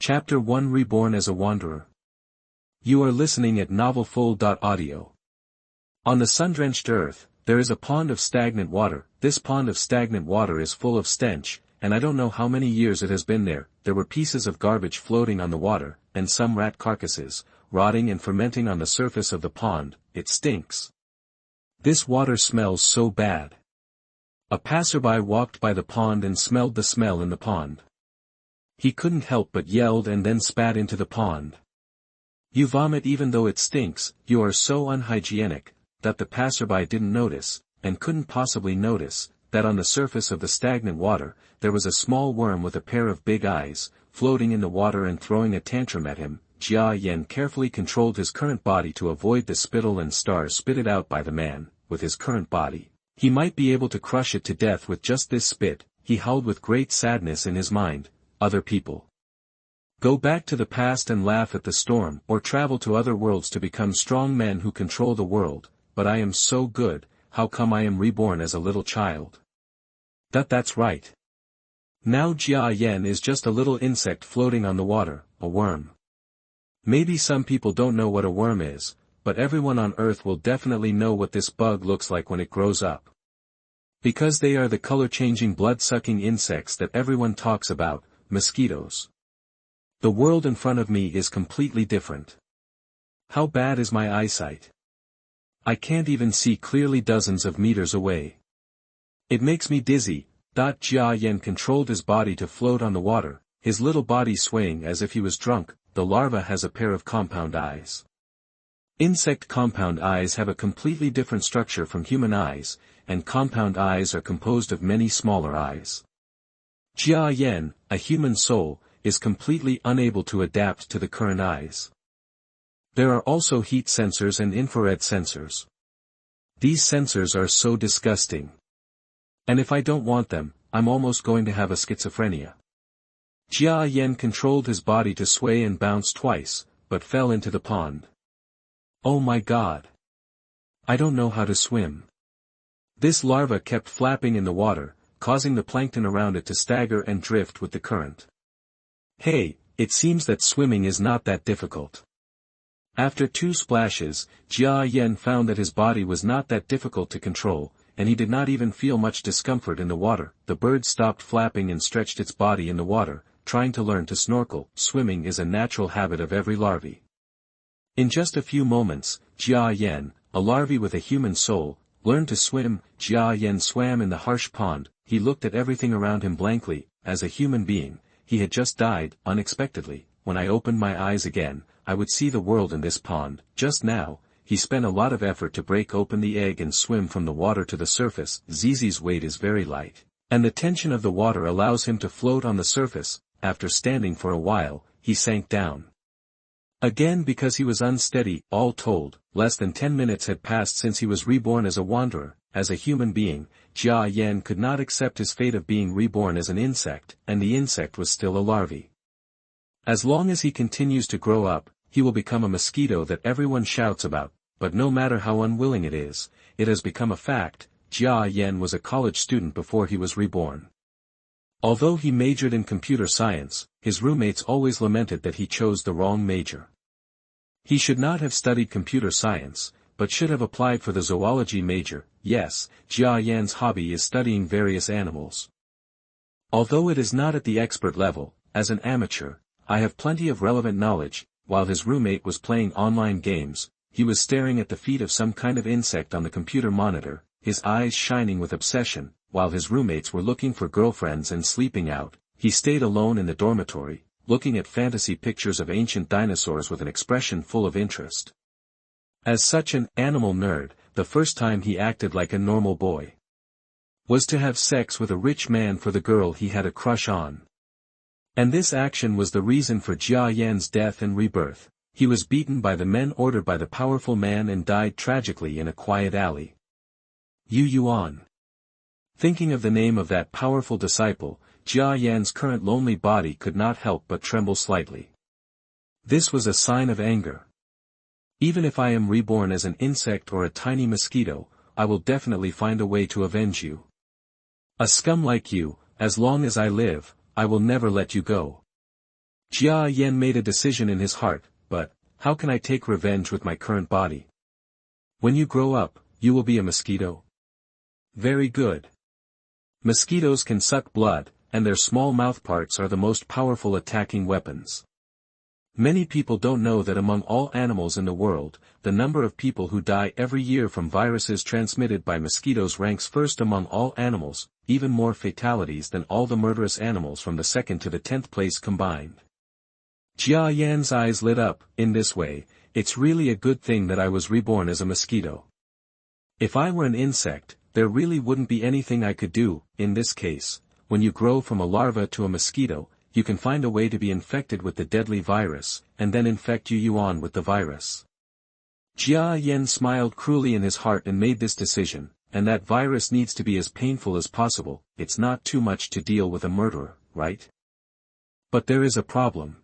Chapter 1 Reborn as a Wanderer. You are listening at novelfull.audio. On the sun-drenched earth, there is a pond of stagnant water. This pond of stagnant water is full of stench, and I don't know how many years it has been there. There were pieces of garbage floating on the water, and some rat carcasses, rotting and fermenting on the surface of the pond. It stinks. This water smells so bad. A passerby walked by the pond and smelled the smell in the pond. He couldn't help but yelled and then spat into the pond. You vomit even though it stinks. You are so unhygienic, that the passerby didn't notice, and couldn't possibly notice, that on the surface of the stagnant water, there was a small worm with a pair of big eyes, floating in the water and throwing a tantrum at him. Jia Yan carefully controlled his current body to avoid the spittle and stars spitted out by the man. With his current body, he might be able to crush it to death with just this spit. He howled with great sadness in his mind. Other people. Go back to the past and laugh at the storm, or travel to other worlds to become strong men who control the world. But I am so good, how come I am reborn as a little child? That's right. Now Jia Yan is just a little insect floating on the water, a worm. Maybe some people don't know what a worm is, but everyone on Earth will definitely know what this bug looks like when it grows up. Because they are the color-changing blood-sucking insects that everyone talks about, mosquitoes. The world in front of me is completely different. How bad is my eyesight? I can't even see clearly dozens of meters away. It makes me dizzy. Jia Yan controlled his body to float on the water, his little body swaying as if he was drunk. The larva has a pair of compound eyes. Insect compound eyes have a completely different structure from human eyes, and compound eyes are composed of many smaller eyes. Jia Yan, a human soul, is completely unable to adapt to the current eyes. There are also heat sensors and infrared sensors. These sensors are so disgusting. And if I don't want them, I'm almost going to have a schizophrenia. Jia Yan controlled his body to sway and bounce twice, but fell into the pond. Oh my God! I don't know how to swim. This larva kept flapping in the water, causing the plankton around it to stagger and drift with the current. Hey, it seems that swimming is not that difficult. After 2 splashes, Jia Yan found that his body was not that difficult to control, and he did not even feel much discomfort in the water. The bird stopped flapping and stretched its body in the water, trying to learn to snorkel. Swimming is a natural habit of every larvae. In just a few moments, Jia Yan, a larvae with a human soul, learned to swim. Jia Yan swam in the harsh pond. He looked at everything around him blankly. As a human being, he had just died, unexpectedly. When I opened my eyes again, I would see the world in this pond. Just now, he spent a lot of effort to break open the egg and swim from the water to the surface. Zizi's weight is very light, and the tension of the water allows him to float on the surface. After standing for a while, he sank down again because he was unsteady. All told, less than 10 minutes had passed since he was reborn as a wanderer. As a human being, Jia Yan could not accept his fate of being reborn as an insect, and the insect was still a larvae. As long as he continues to grow up, he will become a mosquito that everyone shouts about, but no matter how unwilling it is, it has become a fact. Jia Yan was a college student before he was reborn. Although he majored in computer science, his roommates always lamented that he chose the wrong major. He should not have studied computer science, but should have applied for the zoology major. Yes, Jia Yan's hobby is studying various animals. Although it is not at the expert level, as an amateur, I have plenty of relevant knowledge. While his roommate was playing online games, he was staring at the feet of some kind of insect on the computer monitor, his eyes shining with obsession. While his roommates were looking for girlfriends and sleeping out, he stayed alone in the dormitory, looking at fantasy pictures of ancient dinosaurs with an expression full of interest. As such an animal nerd, the first time he acted like a normal boy was to have sex with a rich man for the girl he had a crush on. And this action was the reason for Jia Yan's death and rebirth. He was beaten by the men ordered by the powerful man and died tragically in a quiet alley. Yuan. Thinking of the name of that powerful disciple, Jia Yan's current lonely body could not help but tremble slightly. This was a sign of anger. Even if I am reborn as an insect or a tiny mosquito, I will definitely find a way to avenge you. A scum like you, as long as I live, I will never let you go. Jia Yan made a decision in his heart, but, how can I take revenge with my current body? When you grow up, you will be a mosquito? Very good. Mosquitoes can suck blood, and their small mouthparts are the most powerful attacking weapons. Many people don't know that among all animals in the world, the number of people who die every year from viruses transmitted by mosquitoes ranks first among all animals, even more fatalities than all the murderous animals from the 2nd to the 10th place combined. Jia Yan's eyes lit up. In this way, it's really a good thing that I was reborn as a mosquito. If I were an insect, there really wouldn't be anything I could do. In this case, when you grow from a larva to a mosquito, you can find a way to be infected with the deadly virus, and then infect Yuan with the virus. Jia Yan smiled cruelly in his heart and made this decision, and that virus needs to be as painful as possible. It's not too much to deal with a murderer, right? But there is a problem.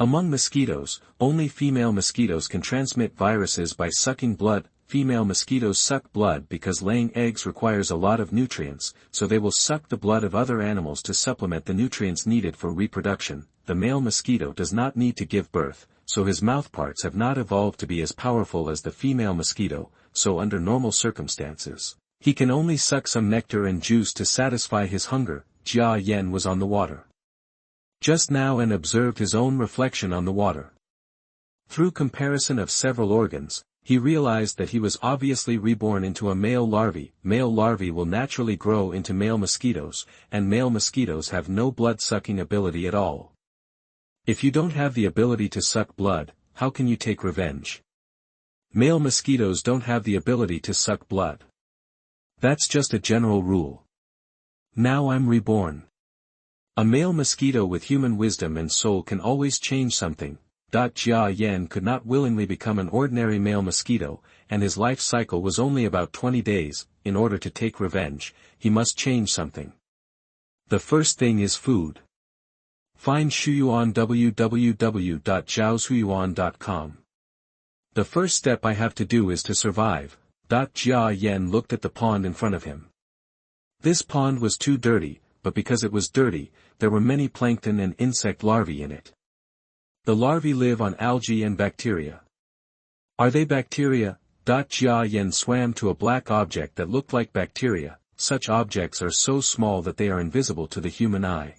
Among mosquitoes, only female mosquitoes can transmit viruses by sucking blood. Female mosquitoes suck blood because laying eggs requires a lot of nutrients, so they will suck the blood of other animals to supplement the nutrients needed for reproduction. The male mosquito does not need to give birth, so his mouthparts have not evolved to be as powerful as the female mosquito, so under normal circumstances, he can only suck some nectar and juice to satisfy his hunger. Jia Yan was on the water just now and observed his own reflection on the water. Through comparison of several organs, he realized that he was obviously reborn into a male larvae. Male larvae will naturally grow into male mosquitoes, and male mosquitoes have no blood-sucking ability at all. If you don't have the ability to suck blood, how can you take revenge? Male mosquitoes don't have the ability to suck blood. That's just a general rule. Now I'm reborn. A male mosquito with human wisdom and soul can always change something. Jia Yan could not willingly become an ordinary male mosquito, and his life cycle was only about 20 days. In order to take revenge, he must change something. The first thing is food. Find Shuyuan www.zhaoshuyuan.com. The first step I have to do is to survive. Jia Yan looked at the pond in front of him. This pond was too dirty, but because it was dirty, there were many plankton and insect larvae in it. The larvae live on algae and bacteria. Are they bacteria? Jia Yan swam to a black object that looked like bacteria. Such objects are so small that they are invisible to the human eye.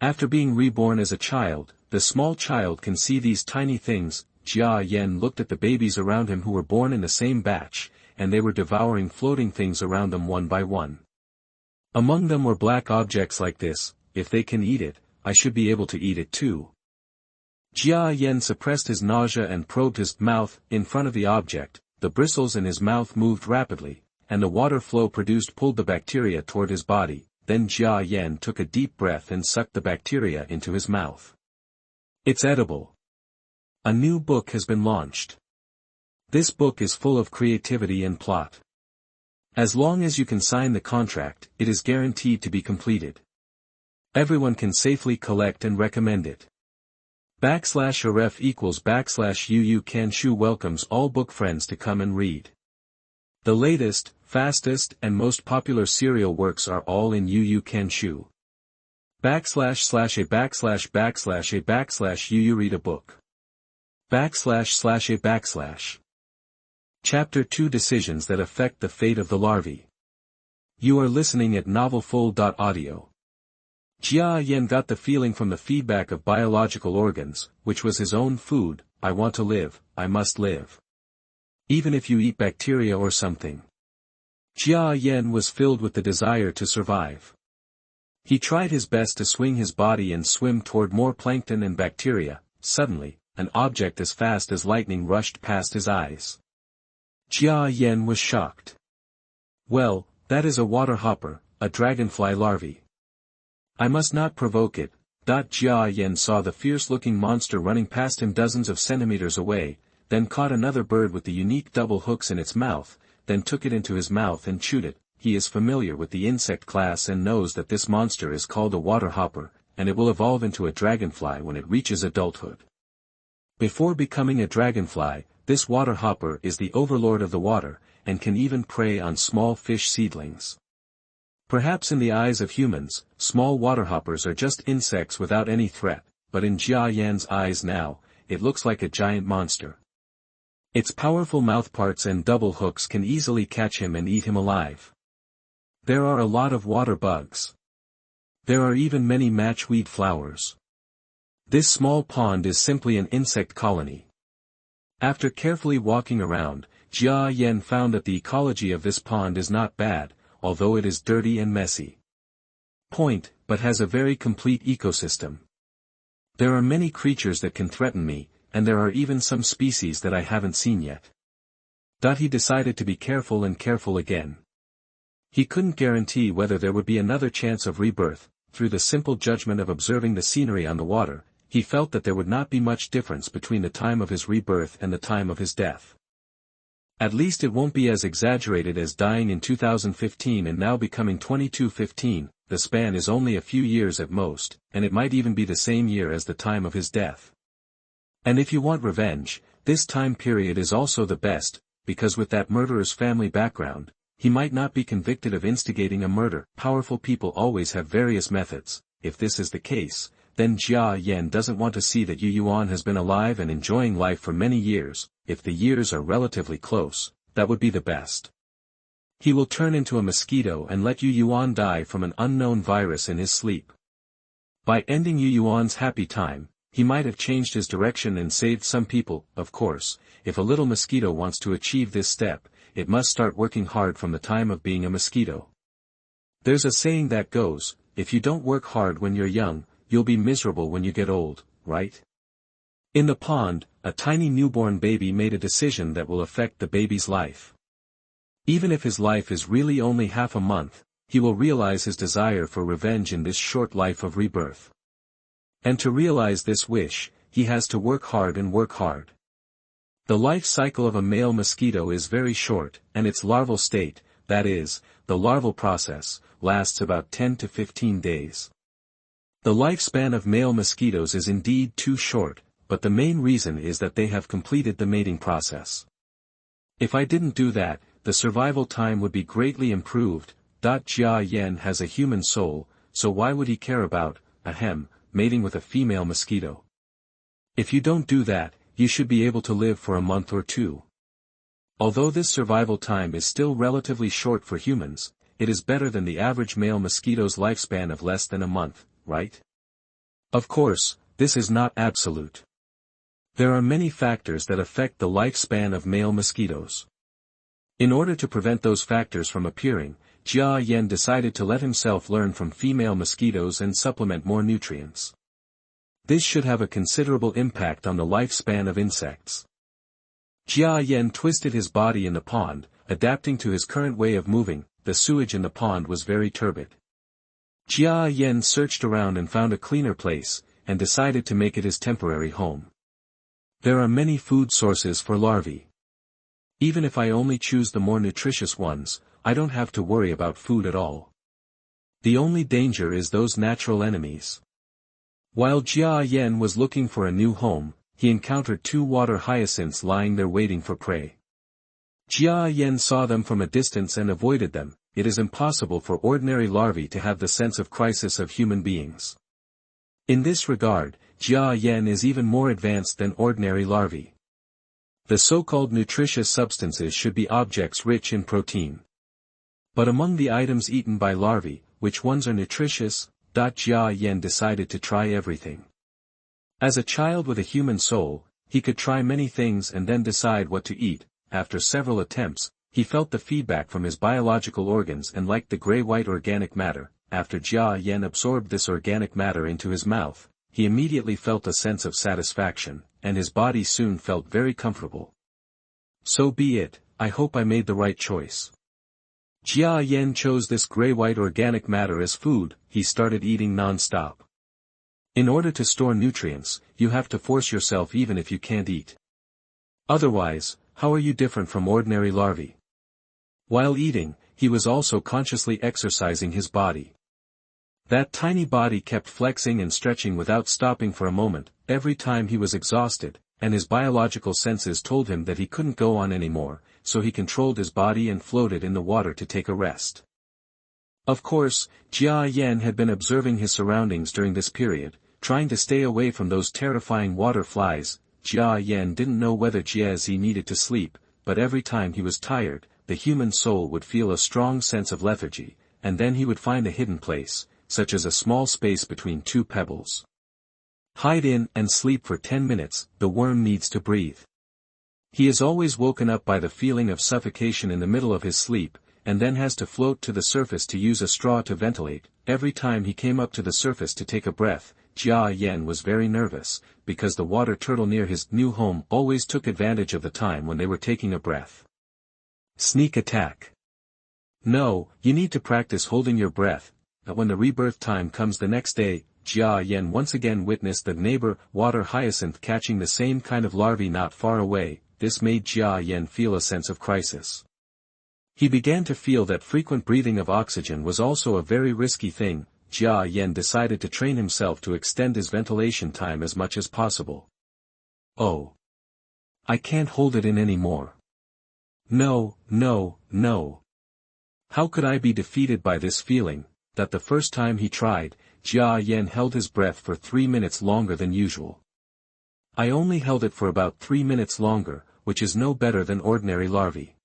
After being reborn as a child, the small child can see these tiny things. Jia Yan looked at the babies around him who were born in the same batch, and they were devouring floating things around them one by one. Among them were black objects like this. If they can eat it, I should be able to eat it too. Jia Yan suppressed his nausea and probed his mouth in front of the object. The bristles in his mouth moved rapidly, and the water flow produced pulled the bacteria toward his body. Then Jia Yan took a deep breath and sucked the bacteria into his mouth. It's edible. A new book has been launched. This book is full of creativity and plot. As long as you can sign the contract, it is guaranteed to be completed. Everyone can safely collect and recommend it. /ref equals /UU Kanshu welcomes all book friends to come and read. The latest, fastest and most popular serial works are all in UU Kanshu. //a//UU read a book. //a// Chapter 2 Decisions that affect the fate of the larvae. You are listening at novelfull.audio. Jia Yan got the feeling from the feedback of biological organs, which was his own food. I want to live, I must live. Even if you eat bacteria or something. Jia Yan was filled with the desire to survive. He tried his best to swing his body and swim toward more plankton and bacteria. Suddenly, an object as fast as lightning rushed past his eyes. Jia Yan was shocked. Well, that is a water hopper, a dragonfly larvae. I must not provoke it. Jia Yan saw the fierce-looking monster running past him dozens of centimeters away, then caught another bird with the unique double hooks in its mouth, then took it into his mouth and chewed it. He is familiar with the insect class and knows that this monster is called a water hopper, and it will evolve into a dragonfly when it reaches adulthood. Before becoming a dragonfly, this water hopper is the overlord of the water, and can even prey on small fish seedlings. Perhaps in the eyes of humans, small water hoppers are just insects without any threat, but in Jia Yan's eyes now, it looks like a giant monster. Its powerful mouthparts and double hooks can easily catch him and eat him alive. There are a lot of water bugs. There are even many matchweed flowers. This small pond is simply an insect colony. After carefully walking around, Jia Yan found that the ecology of this pond is not bad, although it is dirty and messy. But has a very complete ecosystem. There are many creatures that can threaten me, and there are even some species that I haven't seen yet. He decided to be careful and careful again. He couldn't guarantee whether there would be another chance of rebirth. Through the simple judgment of observing the scenery on the water, he felt that there would not be much difference between the time of his rebirth and the time of his death. At least it won't be as exaggerated as dying in 2015 and now becoming 2215, the span is only a few years at most, and it might even be the same year as the time of his death. And if you want revenge, this time period is also the best, because with that murderer's family background, he might not be convicted of instigating a murder. Powerful people always have various methods. If this is the case, then Jia Yan doesn't want to see that Yu Yuan has been alive and enjoying life for many years. If the years are relatively close, that would be the best. He will turn into a mosquito and let Yu Yuan die from an unknown virus in his sleep. By ending Yu Yuan's happy time, he might have changed his direction and saved some people. Of course, if a little mosquito wants to achieve this step, it must start working hard from the time of being a mosquito. There's a saying that goes, if you don't work hard when you're young, you'll be miserable when you get old, right? In the pond, a tiny newborn baby made a decision that will affect the baby's life. Even if his life is really only half a month, he will realize his desire for revenge in this short life of rebirth. And to realize this wish, he has to work hard and work hard. The life cycle of a male mosquito is very short, and its larval state, that is, the larval process, lasts about 10 to 15 days. The lifespan of male mosquitoes is indeed too short, but the main reason is that they have completed the mating process. If I didn't do that, the survival time would be greatly improved. Jia Yan has a human soul, so why would he care about, mating with a female mosquito? If you don't do that, you should be able to live for a month or two. Although this survival time is still relatively short for humans, it is better than the average male mosquito's lifespan of less than a month, right? Of course, this is not absolute. There are many factors that affect the lifespan of male mosquitoes. In order to prevent those factors from appearing, Jia Yan decided to let himself learn from female mosquitoes and supplement more nutrients. This should have a considerable impact on the lifespan of insects. Jia Yan twisted his body in the pond, adapting to his current way of moving. The sewage in the pond was very turbid. Jia Yan searched around and found a cleaner place, and decided to make it his temporary home. There are many food sources for larvae. Even if I only choose the more nutritious ones, I don't have to worry about food at all. The only danger is those natural enemies. While Jia Yan was looking for a new home, he encountered two water hyacinths lying there waiting for prey. Jia Yan saw them from a distance and avoided them. It is impossible for ordinary larvae to have the sense of crisis of human beings. In this regard, Jia Yan is even more advanced than ordinary larvae. The so-called nutritious substances should be objects rich in protein. But among the items eaten by larvae, which ones are nutritious? Jia Yan decided to try everything. As a child with a human soul, he could try many things and then decide what to eat. After several attempts, he felt the feedback from his biological organs and liked the gray-white organic matter. After Jia Yan absorbed this organic matter into his mouth, he immediately felt a sense of satisfaction, and his body soon felt very comfortable. So be it, I hope I made the right choice. Jia Yan chose this gray-white organic matter as food. He started eating non-stop. In order to store nutrients, you have to force yourself even if you can't eat. Otherwise, how are you different from ordinary larvae? While eating, he was also consciously exercising his body. That tiny body kept flexing and stretching without stopping for a moment, every time he was exhausted, and his biological senses told him that he couldn't go on anymore, so he controlled his body and floated in the water to take a rest. Of course, Jia Yan had been observing his surroundings during this period, trying to stay away from those terrifying water flies. Jia Yan didn't know whether Jiazi needed to sleep, but every time he was tired, the human soul would feel a strong sense of lethargy, and then he would find a hidden place, such as a small space between two pebbles. Hide in and sleep for 10 minutes, the worm needs to breathe. He is always woken up by the feeling of suffocation in the middle of his sleep, and then has to float to the surface to use a straw to ventilate. Every time he came up to the surface to take a breath, Jia Yan was very nervous, because the water turtle near his new home always took advantage of the time when they were taking a breath. Sneak attack. No, you need to practice holding your breath. When the rebirth time comes the next day, Jia Yan once again witnessed the neighbor water hyacinth catching the same kind of larvae not far away. This made Jia Yan feel a sense of crisis. He began to feel that frequent breathing of oxygen was also a very risky thing. Jia Yan decided to train himself to extend his ventilation time as much as possible. Oh! I can't hold it in anymore. No, no, no. How could I be defeated by this feeling? That the first time he tried, Jia Yan held his breath for 3 minutes longer than usual. I only held it for about 3 minutes longer, which is no better than ordinary larvae.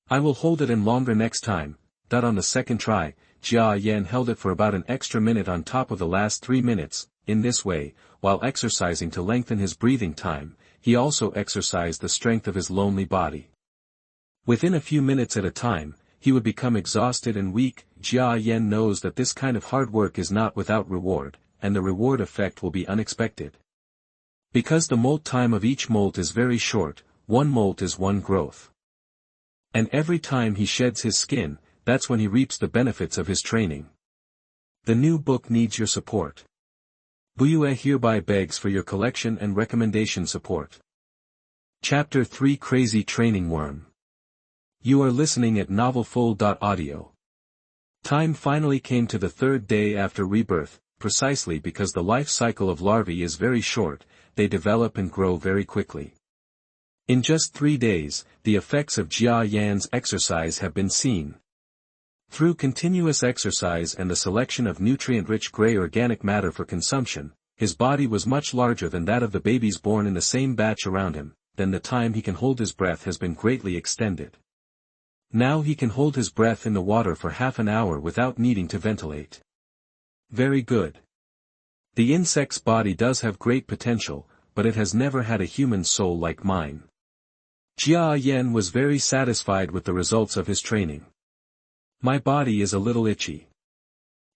I will hold it in longer next time. That on the second try, Jia Yan held it for about an extra minute on top of the last 3 minutes. In this way, while exercising to lengthen his breathing time, he also exercised the strength of his lonely body. Within a few minutes at a time, he would become exhausted and weak. Jia Yan knows that this kind of hard work is not without reward, and the reward effect will be unexpected. Because the molt time of each molt is very short, 1 molt is 1 growth. And every time he sheds his skin, that's when he reaps the benefits of his training. The new book needs your support. Buyue hereby begs for your collection and recommendation support. Chapter 3 Crazy Training Worm. You are listening at novelfull.audio. Time finally came to the 3rd day after rebirth, precisely because the life cycle of larvae is very short, they develop and grow very quickly. In just 3 days, the effects of Jia Yan's exercise have been seen. Through continuous exercise and the selection of nutrient-rich gray organic matter for consumption, his body was much larger than that of the babies born in the same batch around him. Then the time he can hold his breath has been greatly extended. Now he can hold his breath in the water for half an hour without needing to ventilate. Very good. The insect's body does have great potential, but it has never had a human soul like mine. Jia Yan was very satisfied with the results of his training. My body is a little itchy.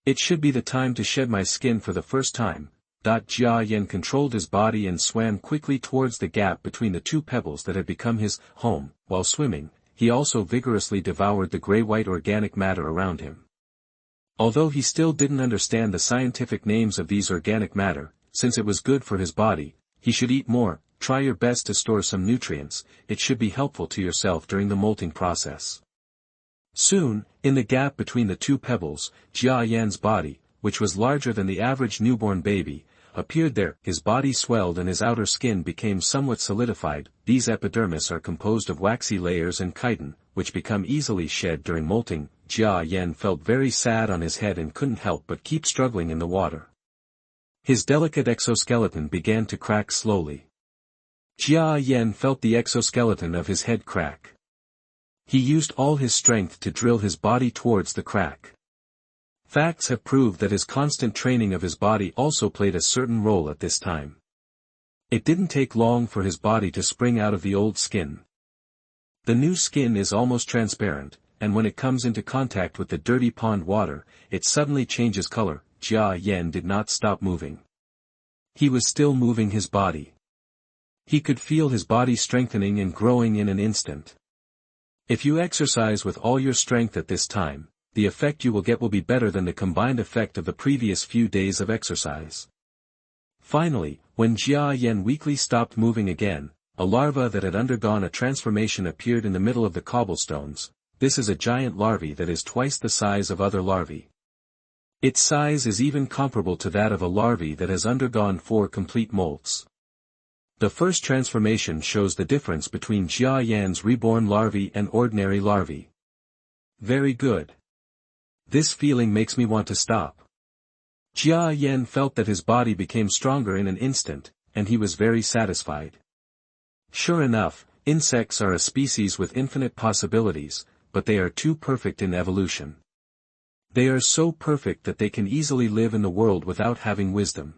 It should be the time to shed my skin for the first time. Jia Yan controlled his body and swam quickly towards the gap between the 2 pebbles that had become his home. While swimming, he also vigorously devoured the gray-white organic matter around him. Although he still didn't understand the scientific names of these organic matter, since it was good for his body, he should eat more. Try your best to store some nutrients, it should be helpful to yourself during the molting process. Soon, in the gap between the 2 pebbles, Jia Yan's body, which was larger than the average newborn baby, appeared there. His body swelled and his outer skin became somewhat solidified. These epidermis are composed of waxy layers and chitin, which become easily shed during molting. Jia Yan felt very sad on his head and couldn't help but keep struggling in the water. His delicate exoskeleton began to crack slowly. Jia Yan felt the exoskeleton of his head crack. He used all his strength to drill his body towards the crack. Facts have proved that his constant training of his body also played a certain role at this time. It didn't take long for his body to spring out of the old skin. The new skin is almost transparent, and when it comes into contact with the dirty pond water, it suddenly changes color. Jia Yan did not stop moving. He was still moving his body. He could feel his body strengthening and growing in an instant. If you exercise with all your strength at this time, the effect you will get will be better than the combined effect of the previous few days of exercise. Finally, when Jia Yan weakly stopped moving again, a larva that had undergone a transformation appeared in the middle of the cobblestones. This is a giant larvae that is twice the size of other larvae. Its size is even comparable to that of a larvae that has undergone 4 complete molts. The first transformation shows the difference between Jia Yan's reborn larvae and ordinary larvae. Very good. This feeling makes me want to stop. Jia Yan felt that his body became stronger in an instant, and he was very satisfied. Sure enough, insects are a species with infinite possibilities, but they are too perfect in evolution. They are so perfect that they can easily live in the world without having wisdom.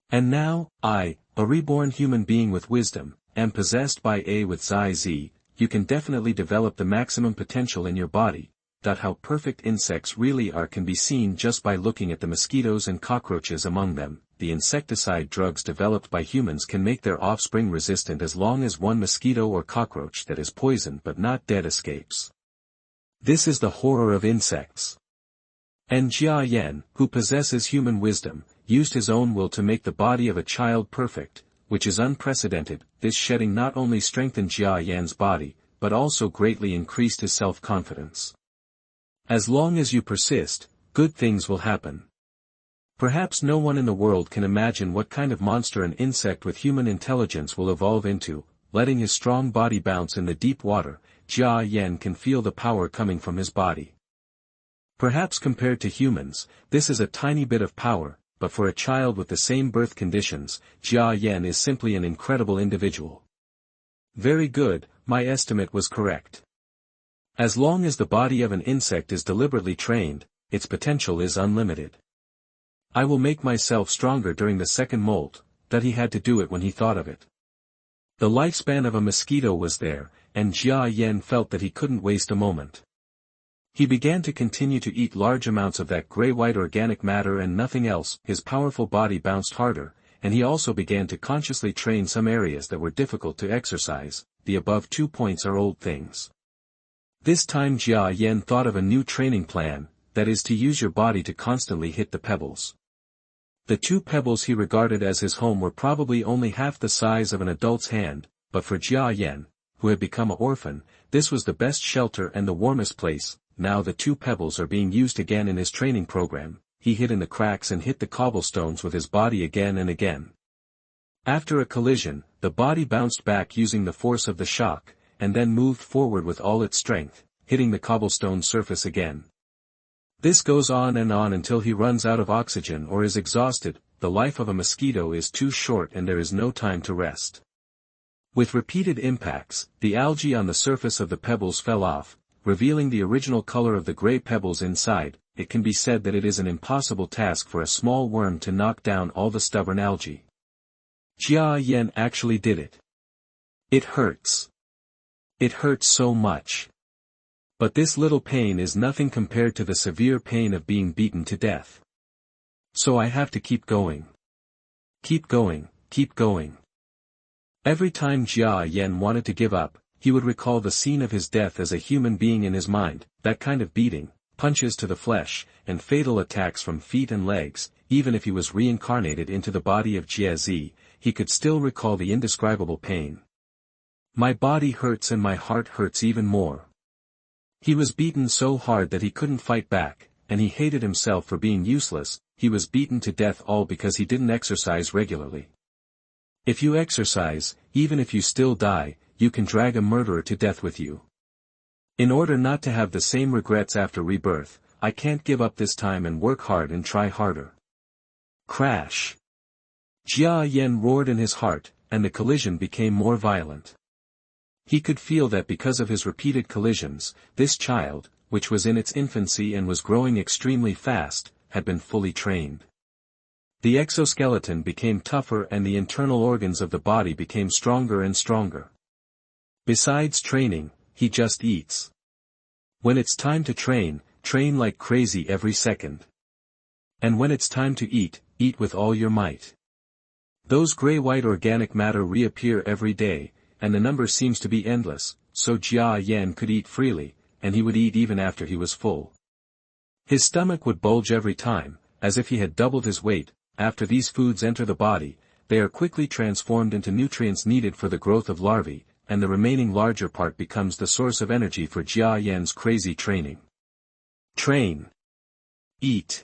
And now, I, a reborn human being with wisdom, am possessed by A with Xi. You can definitely develop the maximum potential in your body. How perfect insects really are can be seen just by looking at the mosquitoes and cockroaches among them. The insecticide drugs developed by humans can make their offspring resistant as long as one mosquito or cockroach that is poisoned but not dead escapes. This is the horror of insects. And Jia Yan, who possesses human wisdom, used his own will to make the body of a child perfect, which is unprecedented. This shedding not only strengthened Jia Yan's body, but also greatly increased his self-confidence. As long as you persist, good things will happen. Perhaps no one in the world can imagine what kind of monster an insect with human intelligence will evolve into. Letting his strong body bounce in the deep water, Jia Yan can feel the power coming from his body. Perhaps compared to humans, this is a tiny bit of power, but for a child with the same birth conditions, Jia Yan is simply an incredible individual. Very good, my estimate was correct. As long as the body of an insect is deliberately trained, its potential is unlimited. I will make myself stronger during the second molt. That he had to do it when he thought of it. The lifespan of a mosquito was there, and Jia Yan felt that he couldn't waste a moment. He began to continue to eat large amounts of that gray-white organic matter and nothing else. His powerful body bounced harder, and he also began to consciously train some areas that were difficult to exercise. The above 2 points are old things. This time Jia Yan thought of a new training plan, that is to use your body to constantly hit the pebbles. The 2 pebbles he regarded as his home were probably only half the size of an adult's hand, but for Jia Yan, who had become an orphan, this was the best shelter and the warmest place. Now the 2 pebbles are being used again in his training program. He hid in the cracks and hit the cobblestones with his body again and again. After a collision, the body bounced back using the force of the shock, and then moved forward with all its strength, hitting the cobblestone surface again. This goes on and on until he runs out of oxygen or is exhausted. The life of a mosquito is too short and there is no time to rest. With repeated impacts, the algae on the surface of the pebbles fell off, revealing the original color of the gray pebbles inside. It can be said that it is an impossible task for a small worm to knock down all the stubborn algae. Jia Yan actually did it. It hurts. It hurts so much. But this little pain is nothing compared to the severe pain of being beaten to death. So I have to keep going. Keep going, keep going. Every time Jia Yan wanted to give up, he would recall the scene of his death as a human being in his mind. That kind of beating, punches to the flesh, and fatal attacks from feet and legs. Even if he was reincarnated into the body of Jia, he could still recall the indescribable pain. My body hurts and my heart hurts even more. He was beaten so hard that he couldn't fight back, and he hated himself for being useless. He was beaten to death all because he didn't exercise regularly. If you exercise, even if you still die, you can drag a murderer to death with you. In order not to have the same regrets after rebirth, I can't give up this time and work hard and try harder. Crash! Jia Yan roared in his heart, and the collision became more violent. He could feel that because of his repeated collisions, this child, which was in its infancy and was growing extremely fast, had been fully trained. The exoskeleton became tougher and the internal organs of the body became stronger and stronger. Besides training, he just eats. When it's time to train, train like crazy every second. And when it's time to eat, eat with all your might. Those gray-white organic matter reappear every day, and the number seems to be endless, so Jia Yan could eat freely, and he would eat even after he was full. His stomach would bulge every time, as if he had doubled his weight. After these foods enter the body, they are quickly transformed into nutrients needed for the growth of larvae, and the remaining larger part becomes the source of energy for Jia Yan's crazy training. Train. Eat.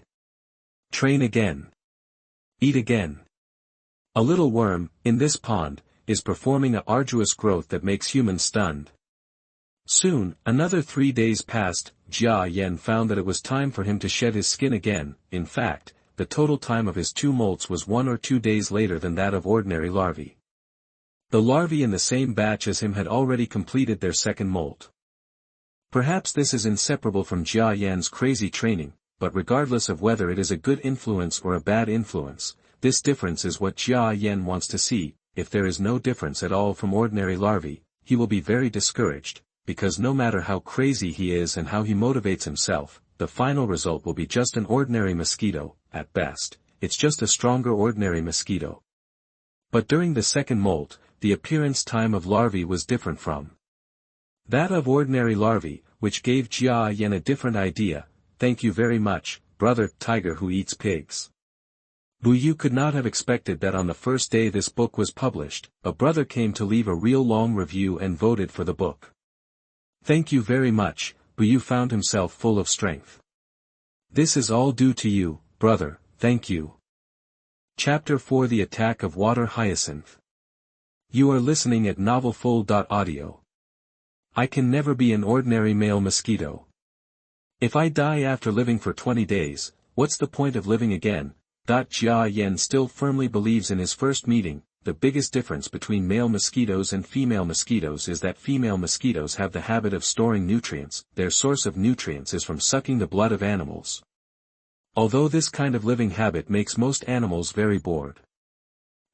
Train again. Eat again. A little worm, in this pond, is performing a arduous growth that makes humans stunned. Soon, another 3 days passed. Jia Yan found that it was time for him to shed his skin again. In fact, the total time of his 2 molts was 1 or 2 days later than that of ordinary larvae. The larvae in the same batch as him had already completed their 2nd molt. Perhaps this is inseparable from Jia Yan's crazy training, but regardless of whether it is a good influence or a bad influence, this difference is what Jia Yan wants to see. If there is no difference at all from ordinary larvae, he will be very discouraged, because no matter how crazy he is and how he motivates himself, the final result will be just an ordinary mosquito. At best, it's just a stronger ordinary mosquito. But during the 2nd molt, the appearance time of larvae was different from that of ordinary larvae, which gave Jia Yan a different idea. Thank you very much, brother tiger who eats pigs. You could not have expected that on the first day this book was published, a brother came to leave a real long review and voted for the book. Thank you very much, You found himself full of strength. This is all due to you, brother, thank you. Chapter 4: The Attack of Water Hyacinth. You are listening at novelfull.audio. I can never be an ordinary male mosquito. If I die after living for 20 days, what's the point of living again? Jia Yan still firmly believes in his first meeting. The biggest difference between male mosquitoes and female mosquitoes is that female mosquitoes have the habit of storing nutrients. Their source of nutrients is from sucking the blood of animals. Although this kind of living habit makes most animals very bored.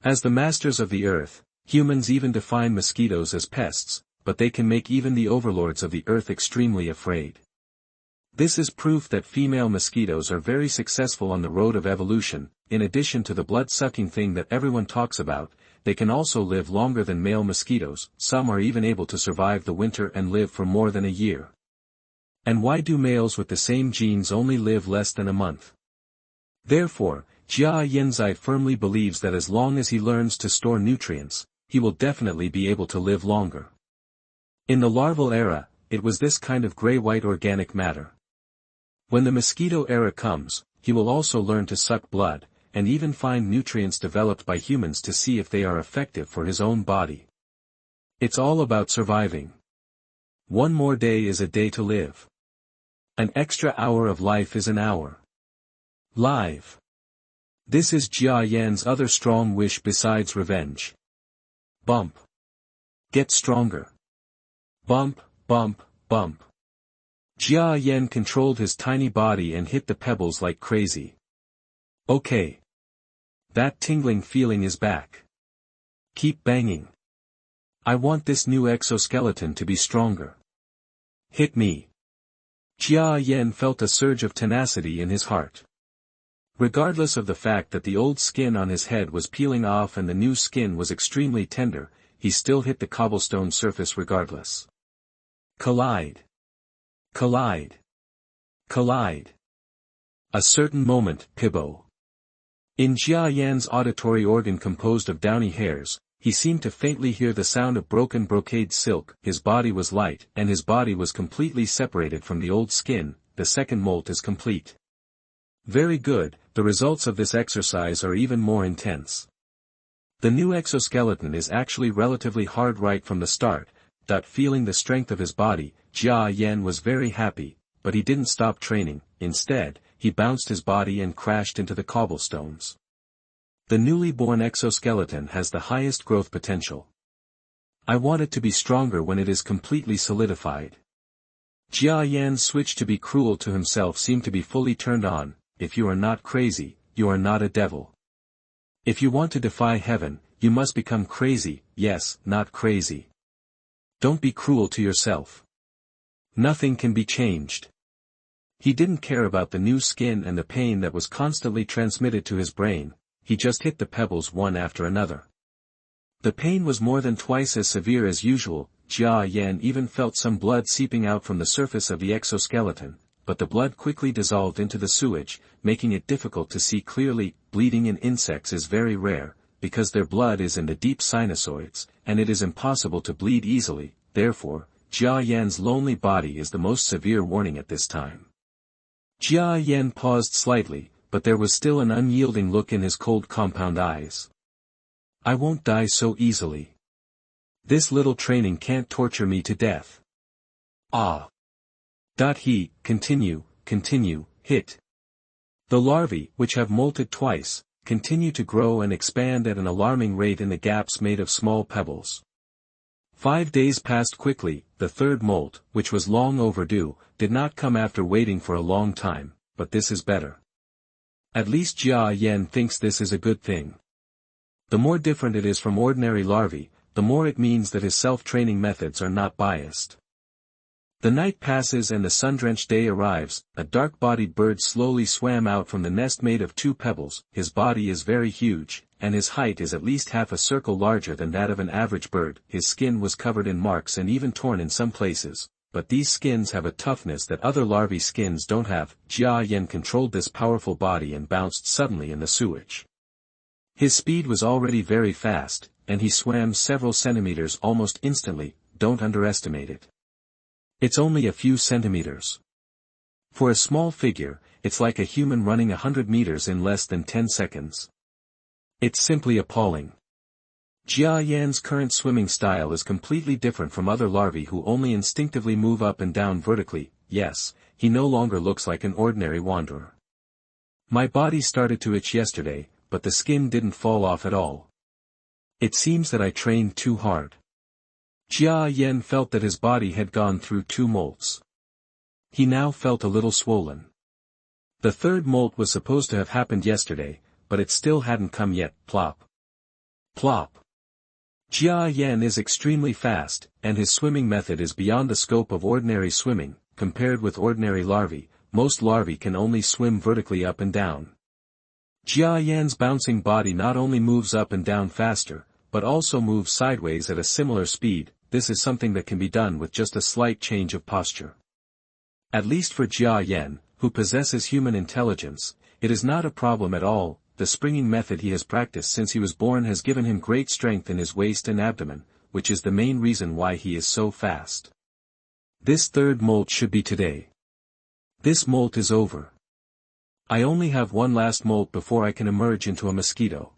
As the masters of the earth, humans even define mosquitoes as pests, but they can make even the overlords of the earth extremely afraid. This is proof that female mosquitoes are very successful on the road of evolution. In addition to the blood-sucking thing that everyone talks about, they can also live longer than male mosquitoes. Some are even able to survive the winter and live for more than a year. And why do males with the same genes only live less than a month? Therefore, Jia Yanzai firmly believes that as long as he learns to store nutrients, he will definitely be able to live longer. In the larval era, it was this kind of gray-white organic matter. When the mosquito era comes, he will also learn to suck blood, and even find nutrients developed by humans to see if they are effective for his own body. It's all about surviving. One more day is a day to live. An extra hour of life is an hour. Live. This is Jia Yan's other strong wish besides revenge. Bump. Get stronger. Bump, bump, bump. Jia Yan controlled his tiny body and hit the pebbles like crazy. Okay. That tingling feeling is back. Keep banging. I want this new exoskeleton to be stronger. Hit me. Jia Yan felt a surge of tenacity in his heart. Regardless of the fact that the old skin on his head was peeling off and the new skin was extremely tender, he still hit the cobblestone surface regardless. Collide. Collide. Collide. A certain moment, Pibbo. In Jia Yan's auditory organ composed of downy hairs, he seemed to faintly hear the sound of broken brocade silk. His body was light, and his body was completely separated from the old skin. The second molt is complete. Very good, the results of this exercise are even more intense. The new exoskeleton is actually relatively hard right from the start. Feeling the strength of his body, Jia Yan was very happy, but he didn't stop training. Instead, he bounced his body and crashed into the cobblestones. The newly born exoskeleton has the highest growth potential. I want it to be stronger when it is completely solidified. Jia Yan's switch to be cruel to himself seemed to be fully turned on. If you are not crazy, you are not a devil. If you want to defy heaven, you must become crazy. Yes, not crazy. Don't be cruel to yourself. Nothing can be changed. He didn't care about the new skin and the pain that was constantly transmitted to his brain. He just hit the pebbles one after another. The pain was more than twice as severe as usual. Jia Yan even felt some blood seeping out from the surface of the exoskeleton, but the blood quickly dissolved into the sewage, making it difficult to see clearly. Bleeding in insects is very rare, because their blood is in the deep sinusoids, and it is impossible to bleed easily. Therefore, Jia Yan's lonely body is the most severe warning at this time. Jia Yan paused slightly, but there was still an unyielding look in his cold compound eyes. I won't die so easily. This little training can't torture me to death. Ah. Continue, hit. The larvae, which have molted twice, continue to grow and expand at an alarming rate in the gaps made of small pebbles. 5 days passed quickly. The third molt, which was long overdue, did not come after waiting for a long time, but this is better. At least Jia Yan thinks this is a good thing. The more different it is from ordinary larvae, the more it means that his self-training methods are not biased. The night passes and the sun-drenched day arrives. A dark-bodied bird slowly swam out from the nest made of 2 pebbles. His body is very huge, and his height is at least half a circle larger than that of an average bird. His skin was covered in marks and even torn in some places, but these skins have a toughness that other larvae skins don't have. Jia Yan controlled this powerful body and bounced suddenly in the sewage. His speed was already very fast, and he swam several centimeters almost instantly. Don't underestimate it. It's only a few centimeters. For a small figure, it's like a human running 100 meters in less than 10 seconds. It's simply appalling. Jia Yan's current swimming style is completely different from other larvae who only instinctively move up and down vertically. Yes, he no longer looks like an ordinary wanderer. My body started to itch yesterday, but the skin didn't fall off at all. It seems that I trained too hard. Jia Yan felt that his body had gone through 2 molts. He now felt a little swollen. The third molt was supposed to have happened yesterday, but it still hadn't come yet. Plop. Plop. Jia Yan is extremely fast, and his swimming method is beyond the scope of ordinary swimming. Compared with ordinary larvae, most larvae can only swim vertically up and down. Jia Yan's bouncing body not only moves up and down faster, but also moves sideways at a similar speed. This is something that can be done with just a slight change of posture. At least for Jia Yan, who possesses human intelligence, it is not a problem at all. The springing method he has practiced since he was born has given him great strength in his waist and abdomen, which is the main reason why he is so fast. This third molt should be today. This molt is over. I only have one last molt before I can emerge into a mosquito.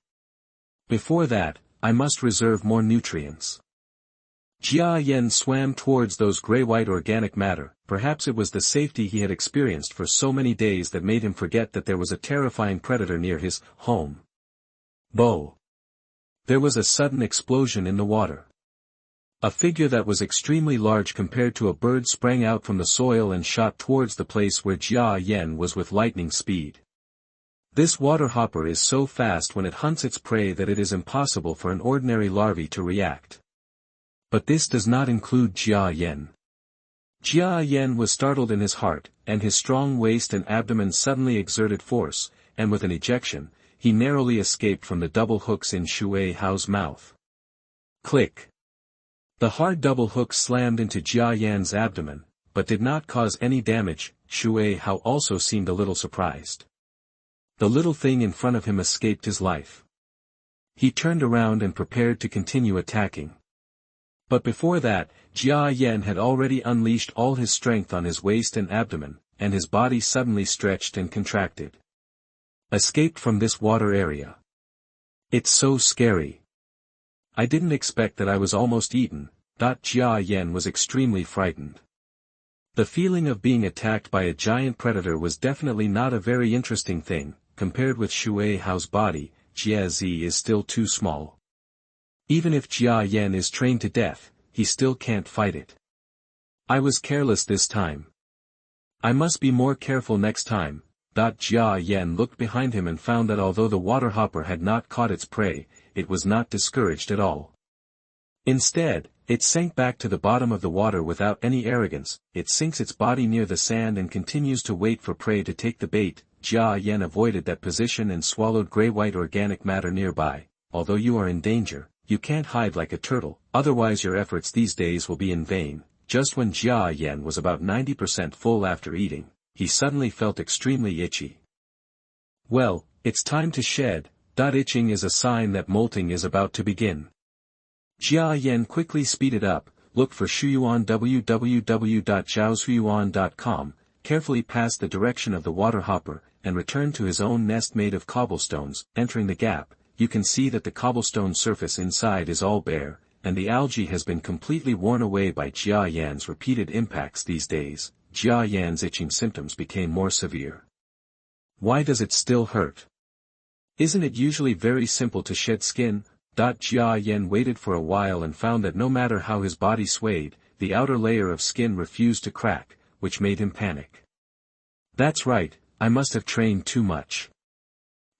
Before that, I must reserve more nutrients. Jia Yan swam towards those gray-white organic matter. Perhaps it was the safety he had experienced for so many days that made him forget that there was a terrifying predator near his home. Bo! There was a sudden explosion in the water. A figure that was extremely large compared to a bird sprang out from the soil and shot towards the place where Jia Yan was with lightning speed. This water hopper is so fast when it hunts its prey that it is impossible for an ordinary larvae to react. But this does not include Jia Yan. Jia Yan was startled in his heart, and his strong waist and abdomen suddenly exerted force, and with an ejection, he narrowly escaped from the double hooks in Shui Hao's mouth. Click. The hard double hooks slammed into Jia Yan's abdomen, but did not cause any damage. Shui Hao also seemed a little surprised. The little thing in front of him escaped his life. He turned around and prepared to continue attacking. But before that, Jia Yan had already unleashed all his strength on his waist and abdomen, and his body suddenly stretched and contracted. Escaped from this water area. It's so scary. I didn't expect that I was almost eaten. Jia Yan was extremely frightened. The feeling of being attacked by a giant predator was definitely not a very interesting thing. Compared with Shui Hao's body, Jia Zi is still too small. Even if Jia Yan is trained to death, he still can't fight it. I was careless this time. I must be more careful next time. Jia Yan looked behind him and found that although the water hopper had not caught its prey, it was not discouraged at all. Instead, it sank back to the bottom of the water without any arrogance. It sinks its body near the sand and continues to wait for prey to take the bait. Jia Yan avoided that position and swallowed gray-white organic matter nearby. Although you are in danger, you can't hide like a turtle, otherwise your efforts these days will be in vain. Just when Jia Yan was about 90% full after eating, he suddenly felt extremely itchy. Well, it's time to shed. Itching is a sign that molting is about to begin. Jia Yan quickly speeded up, looked for Shuyuan www.zhaoshuyuan.com, carefully passed the direction of the water hopper, and returned to his own nest made of cobblestones. Entering the gap, you can see that the cobblestone surface inside is all bare, and the algae has been completely worn away by Jia Yan's repeated impacts these days. Jia Yan's itching symptoms became more severe. Why does it still hurt? Isn't it usually very simple to shed skin? Jia Yan waited for a while and found that no matter how his body swayed, the outer layer of skin refused to crack, which made him panic. That's right, I must have trained too much.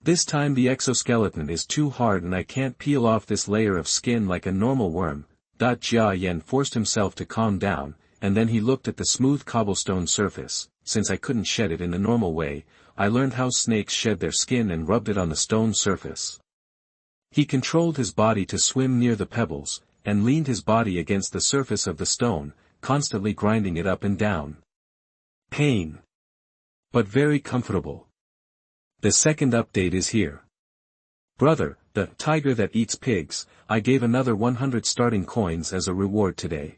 This time the exoskeleton is too hard and I can't peel off this layer of skin like a normal worm. Jia Yan forced himself to calm down, and then he looked at the smooth cobblestone surface. Since I couldn't shed it in a normal way, I learned how snakes shed their skin and rubbed it on the stone surface. He controlled his body to swim near the pebbles, and leaned his body against the surface of the stone, constantly grinding it up and down. Pain. But very comfortable. The second update is here. Brother, the tiger that eats pigs, I gave another 100 starting coins as a reward today.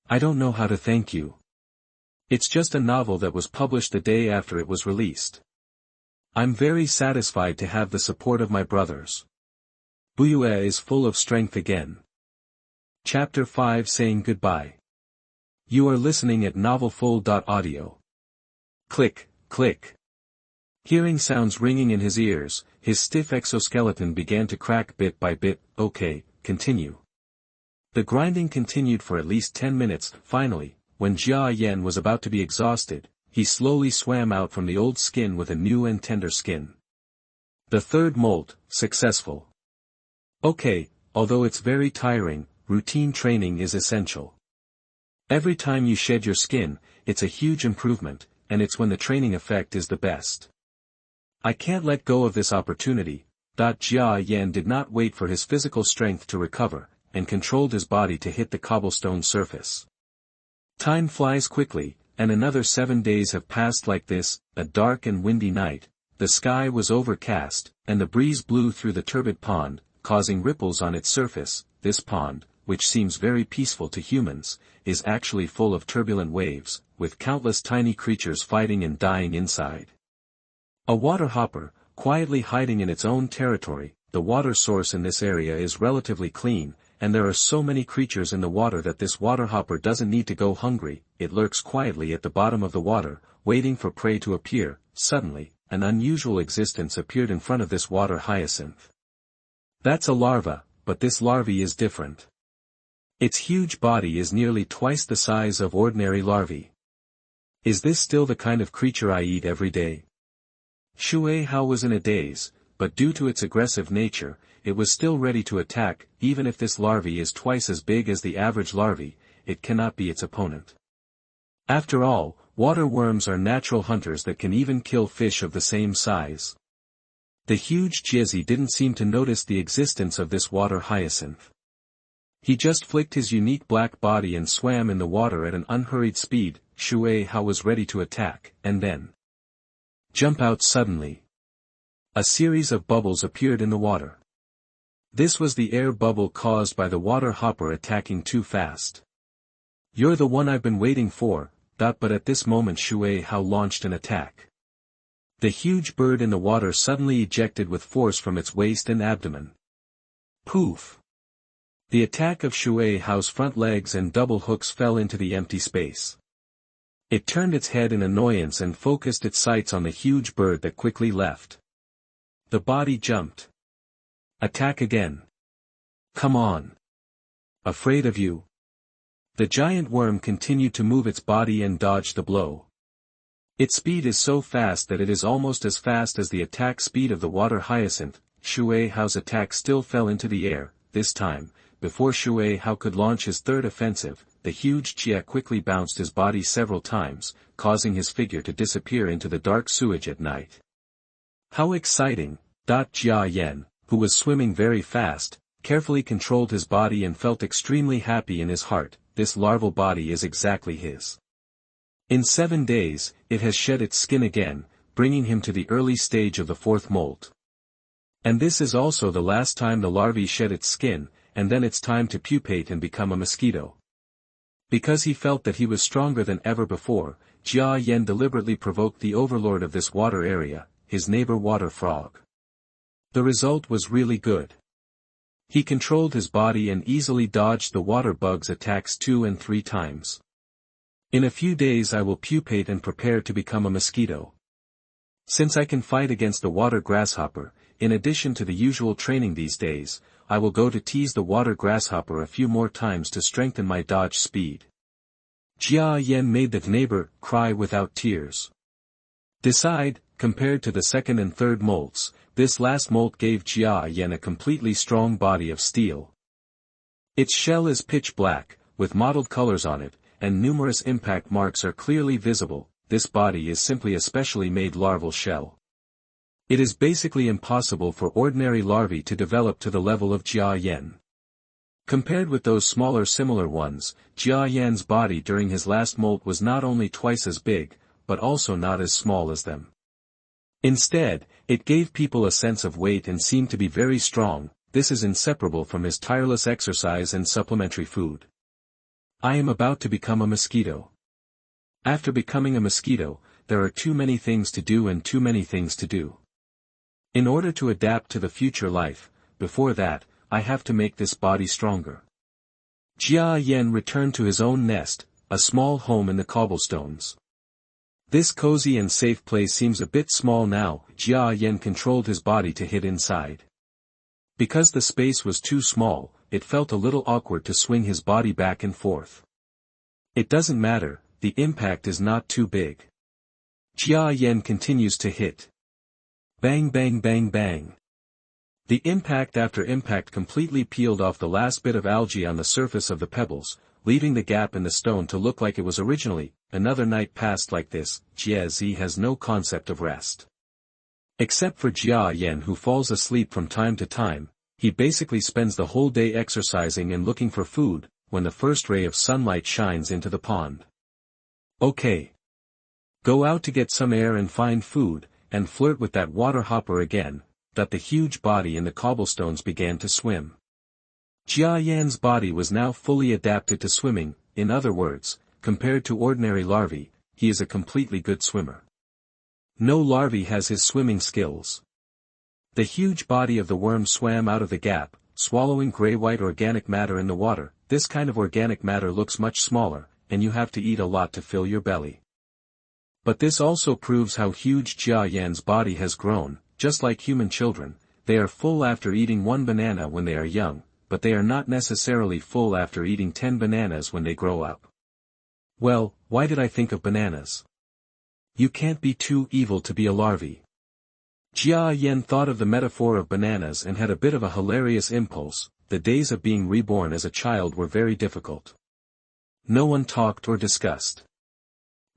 I don't know how to thank you. It's just a novel that was published the day after it was released. I'm very satisfied to have the support of my brothers. Buyue is full of strength again. Chapter 5 Saying Goodbye. You are listening at novelfull.audio. Click, click. Hearing sounds ringing in his ears, his stiff exoskeleton began to crack bit by bit. Okay, continue. The grinding continued for at least 10 minutes. Finally, when Jia Yan was about to be exhausted, he slowly swam out from the old skin with a new and tender skin. The third molt, successful. Okay, although it's very tiring, routine training is essential. Every time you shed your skin, it's a huge improvement, and it's when the training effect is the best. I can't let go of this opportunity. Jia Yan did not wait for his physical strength to recover, and controlled his body to hit the cobblestone surface. Time flies quickly, and another 7 days have passed like this. A dark and windy night. The sky was overcast, and the breeze blew through the turbid pond, causing ripples on its surface. This pond, which seems very peaceful to humans, is actually full of turbulent waves, with countless tiny creatures fighting and dying inside. A water hopper, quietly hiding in its own territory. The water source in this area is relatively clean, and there are so many creatures in the water that this water hopper doesn't need to go hungry. It lurks quietly at the bottom of the water, waiting for prey to appear. Suddenly, an unusual existence appeared in front of this water hyacinth. That's a larva, but this larvae is different. Its huge body is nearly twice the size of ordinary larvae. Is this still the kind of creature I eat every day? Shui Hao was in a daze, but due to its aggressive nature, it was still ready to attack. Even if this larvae is twice as big as the average larvae, it cannot be its opponent. After all, water worms are natural hunters that can even kill fish of the same size. The huge Jiezi didn't seem to notice the existence of this water hyacinth. He just flicked his unique black body and swam in the water at an unhurried speed. Shui Hao was ready to attack, and then jump out suddenly. A series of bubbles appeared in the water. This was the air bubble caused by the water hopper attacking too fast. You're the one I've been waiting for. But at this moment Shui Hao launched an attack. The huge bird in the water suddenly ejected with force from its waist and abdomen. Poof! The attack of Shui Hao's front legs and double hooks fell into the empty space. It turned its head in annoyance and focused its sights on the huge bird that quickly left. The body jumped. Attack again. Come on. Afraid of you? The giant worm continued to move its body and dodge the blow. Its speed is so fast that it is almost as fast as the attack speed of the water hyacinth. Shui Hao's attack still fell into the air. This time, before Shui Hao could launch his third offensive, the huge Jia quickly bounced his body several times, causing his figure to disappear into the dark sewage at night. How exciting! Jia Yan, who was swimming very fast, carefully controlled his body and felt extremely happy in his heart. This larval body is exactly his. In 7 days, it has shed its skin again, bringing him to the early stage of the fourth molt. And this is also the last time the larvae shed its skin, and then it's time to pupate and become a mosquito. Because he felt that he was stronger than ever before, Jia Yan deliberately provoked the overlord of this water area, his neighbor water frog. The result was really good. He controlled his body and easily dodged the water bug's attacks 2 and 3 times. In a few days I will pupate and prepare to become a mosquito. Since I can fight against the water grasshopper, in addition to the usual training these days, I will go to tease the water grasshopper a few more times to strengthen my dodge speed. Jia Yan made the neighbor cry without tears. Decide, compared to the second and third molts, this last molt gave Jia Yan a completely strong body of steel. Its shell is pitch black, with mottled colors on it, and numerous impact marks are clearly visible. This body is simply a specially made larval shell. It is basically impossible for ordinary larvae to develop to the level of Jia Yan. Compared with those smaller similar ones, Jia Yan's body during his last molt was not only twice as big, but also not as small as them. Instead, it gave people a sense of weight and seemed to be very strong. This is inseparable from his tireless exercise and supplementary food. I am about to become a mosquito. After becoming a mosquito, there are too many things to do and too many things to do. In order to adapt to the future life, before that, I have to make this body stronger. Jia Yan returned to his own nest, a small home in the cobblestones. This cozy and safe place seems a bit small now. Jia Yan controlled his body to hit inside. Because the space was too small, it felt a little awkward to swing his body back and forth. It doesn't matter, the impact is not too big. Jia Yan continues to hit. Bang bang bang bang. The impact after impact completely peeled off the last bit of algae on the surface of the pebbles, leaving the gap in the stone to look like it was originally. Another night passed like this. Jia Zi has no concept of rest. Except for Jia Yan, who falls asleep from time to time, he basically spends the whole day exercising and looking for food, when the first ray of sunlight shines into the pond. Okay. Go out to get some air and find food, and flirt with that water hopper again. That the huge body in the cobblestones began to swim. Jia Yan's body was now fully adapted to swimming. In other words, compared to ordinary larvae, he is a completely good swimmer. No larvae has his swimming skills. The huge body of the worm swam out of the gap, swallowing gray-white organic matter in the water. This kind of organic matter looks much smaller, and you have to eat a lot to fill your belly. But this also proves how huge Jia Yan's body has grown. Just like human children, they are full after eating one banana when they are young, but they are not necessarily full after eating 10 bananas when they grow up. Well, why did I think of bananas? You can't be too evil to be a larvae. Jia Yan thought of the metaphor of bananas and had a bit of a hilarious impulse. The days of being reborn as a child were very difficult. No one talked or discussed.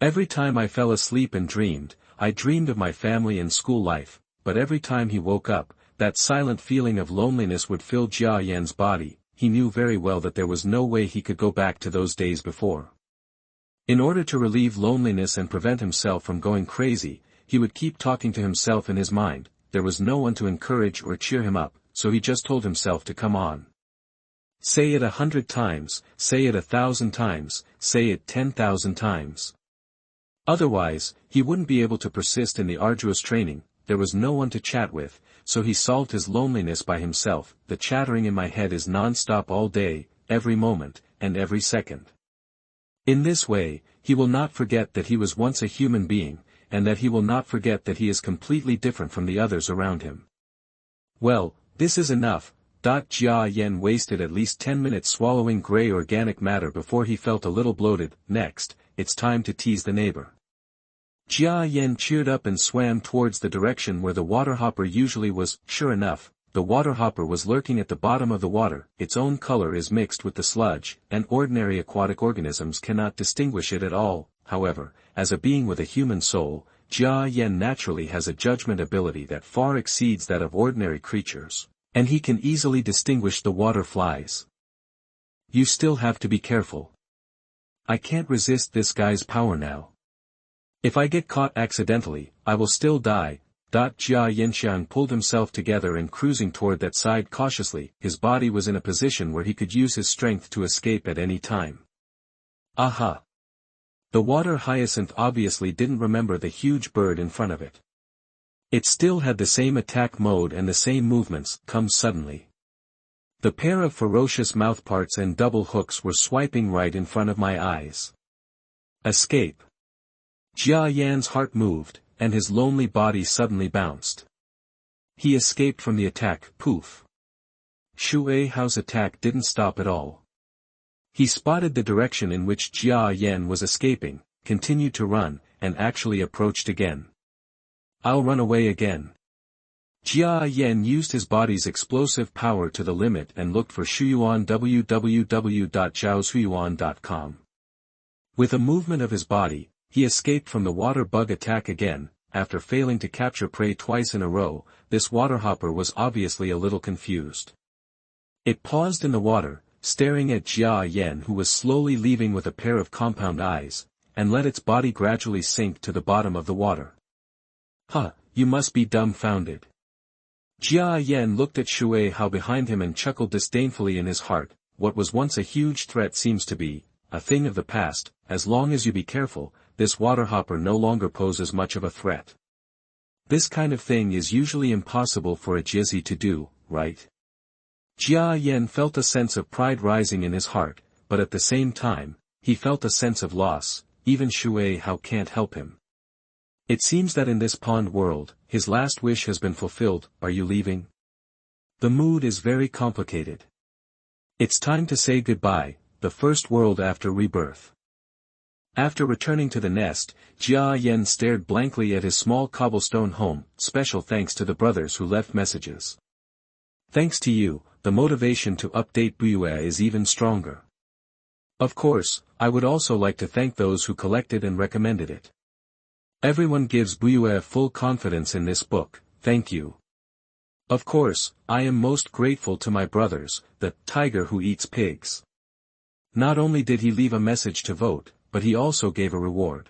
Every time I fell asleep and dreamed, I dreamed of my family and school life. But every time he woke up, that silent feeling of loneliness would fill Jia Yan's body. He knew very well that there was no way he could go back to those days before. In order to relieve loneliness and prevent himself from going crazy, he would keep talking to himself in his mind. There was no one to encourage or cheer him up, so he just told himself to come on. Say it 100 times, say it 1,000 times, say it 10,000 times. Otherwise, he wouldn't be able to persist in the arduous training. There was no one to chat with, so he solved his loneliness by himself. The chattering in my head is non-stop all day, every moment, and every second. In this way, he will not forget that he was once a human being, and that he will not forget that he is completely different from the others around him. Well, this is enough. Jia Yan wasted at least 10 minutes swallowing gray organic matter before he felt a little bloated. Next, it's time to tease the neighbor. Jia Yan cheered up and swam towards the direction where the water hopper usually was. Sure enough, the water hopper was lurking at the bottom of the water. Its own color is mixed with the sludge, and ordinary aquatic organisms cannot distinguish it at all. However, as a being with a human soul, Jia Yan naturally has a judgment ability that far exceeds that of ordinary creatures, and he can easily distinguish the water flies. You still have to be careful. I can't resist this guy's power now. If I get caught accidentally, I will still die. Jia Yanxiang pulled himself together and cruising toward that side cautiously. His body was in a position where he could use his strength to escape at any time. Aha! The water hyacinth obviously didn't remember the huge bird in front of it. It still had the same attack mode and the same movements. Come suddenly. The pair of ferocious mouthparts and double hooks were swiping right in front of my eyes. Escape. Jia Yan's heart moved, and his lonely body suddenly bounced. He escaped from the attack, poof. Shui Hao's attack didn't stop at all. He spotted the direction in which Jia Yan was escaping, continued to run, and actually approached again. I'll run away again. Jia Yan used his body's explosive power to the limit and looked for Shuyuan www.zhaoshuyuan.com. With a movement of his body, he escaped from the water bug attack again. After failing to capture prey twice in a row, this waterhopper was obviously a little confused. It paused in the water, staring at Jia Yan, who was slowly leaving with a pair of compound eyes, and let its body gradually sink to the bottom of the water. Huh, you must be dumbfounded. Jia Yan looked at Shui Hao behind him and chuckled disdainfully in his heart. What was once a huge threat seems to be a thing of the past. As long as you be careful, this waterhopper no longer poses much of a threat. This kind of thing is usually impossible for a Jizzy to do, right? Jia Yan felt a sense of pride rising in his heart, but at the same time, he felt a sense of loss. Even Shui Hao can't help him. It seems that in this pond world, his last wish has been fulfilled. Are you leaving? The mood is very complicated. It's time to say goodbye, the first world after rebirth. After returning to the nest, Jia Yan stared blankly at his small cobblestone home. Special thanks to the brothers who left messages. Thanks to you, the motivation to update Buyue is even stronger. Of course, I would also like to thank those who collected and recommended it. Everyone gives Buyue full confidence in this book, thank you. Of course, I am most grateful to my brothers, the tiger who eats pigs. Not only did he leave a message to vote, but he also gave a reward.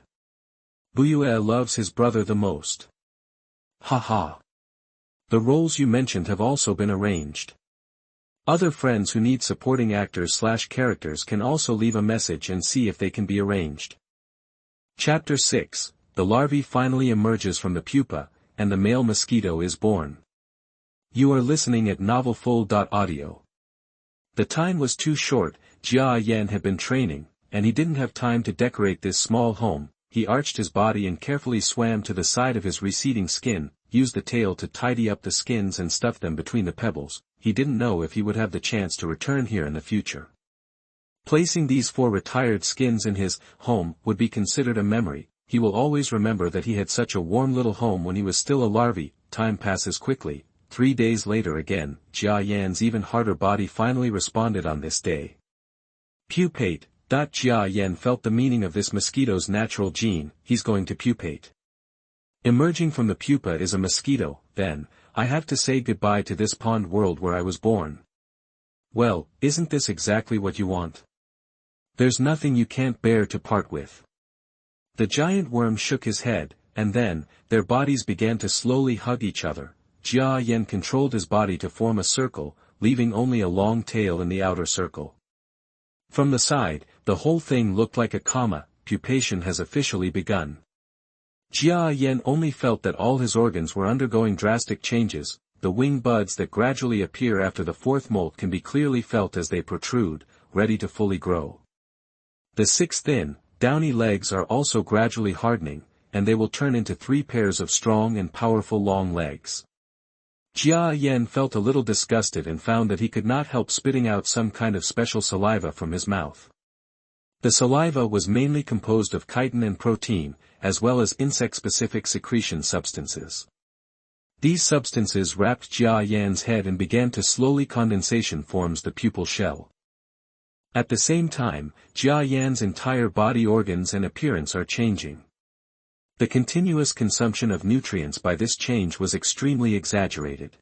Buyue loves his brother the most. Haha. The roles you mentioned have also been arranged. Other friends who need supporting actors/characters can also leave a message and see if they can be arranged. Chapter 6, the larvae finally emerges from the pupa, and the male mosquito is born. You are listening at novelfull.audio. The time was too short. Jia Yan had been training, and he didn't have time to decorate this small home. He arched his body and carefully swam to the side of his receding skin, used the tail to tidy up the skins and stuff them between the pebbles. He didn't know if he would have the chance to return here in the future. Placing these 4 retired skins in his home would be considered a memory. He will always remember that he had such a warm little home when he was still a larvae. Time passes quickly. 3 days later again, Jia Yan's even harder body finally responded on this day. Pupate. Jia Yan felt the meaning of this mosquito's natural gene. He's going to pupate. Emerging from the pupa is a mosquito. Then, I have to say goodbye to this pond world where I was born. Well, isn't this exactly what you want? There's nothing you can't bear to part with. The giant worm shook his head, and then, their bodies began to slowly hug each other. Jia Yan controlled his body to form a circle, leaving only a long tail in the outer circle. From the side, the whole thing looked like a comma. Pupation has officially begun. Jia Yan only felt that all his organs were undergoing drastic changes. The wing buds that gradually appear after the 4th molt can be clearly felt as they protrude, ready to fully grow. The 6 thin, downy legs are also gradually hardening, and they will turn into 3 pairs of strong and powerful long legs. Jia Yan felt a little disgusted and found that he could not help spitting out some kind of special saliva from his mouth. The saliva was mainly composed of chitin and protein, as well as insect-specific secretion substances. These substances wrapped Jia Yan's head and began to slowly condensation forms the pupal shell. At the same time, Jia Yan's entire body organs and appearance are changing. The continuous consumption of nutrients by this change was extremely exaggerated.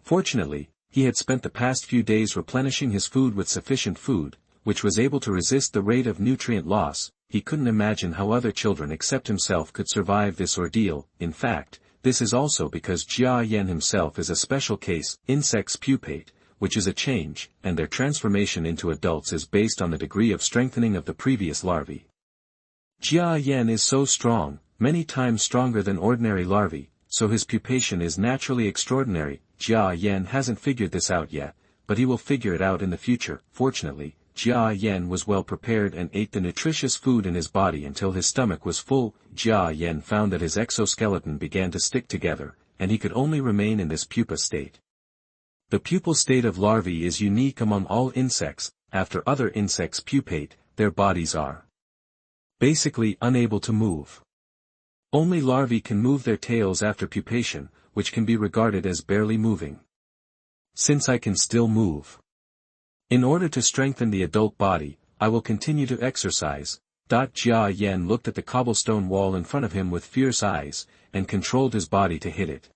Fortunately, he had spent the past few days replenishing his food with sufficient food, which was able to resist the rate of nutrient loss. He couldn't imagine how other children except himself could survive this ordeal. In fact, this is also because Jia Yan himself is a special case. Insects pupate, which is a change, and their transformation into adults is based on the degree of strengthening of the previous larvae. Jia Yan is so strong, many times stronger than ordinary larvae, so his pupation is naturally extraordinary. Jia Yan hasn't figured this out yet, but he will figure it out in the future. Fortunately, Jia Yan was well prepared and ate the nutritious food in his body until his stomach was full. Jia Yan found that his exoskeleton began to stick together, and he could only remain in this pupa state. The pupal state of larvae is unique among all insects. After other insects pupate, their bodies are basically unable to move. Only larvae can move their tails after pupation, which can be regarded as barely moving. Since I can still move. In order to strengthen the adult body, I will continue to exercise. Jia Yan looked at the cobblestone wall in front of him with fierce eyes, and controlled his body to hit it.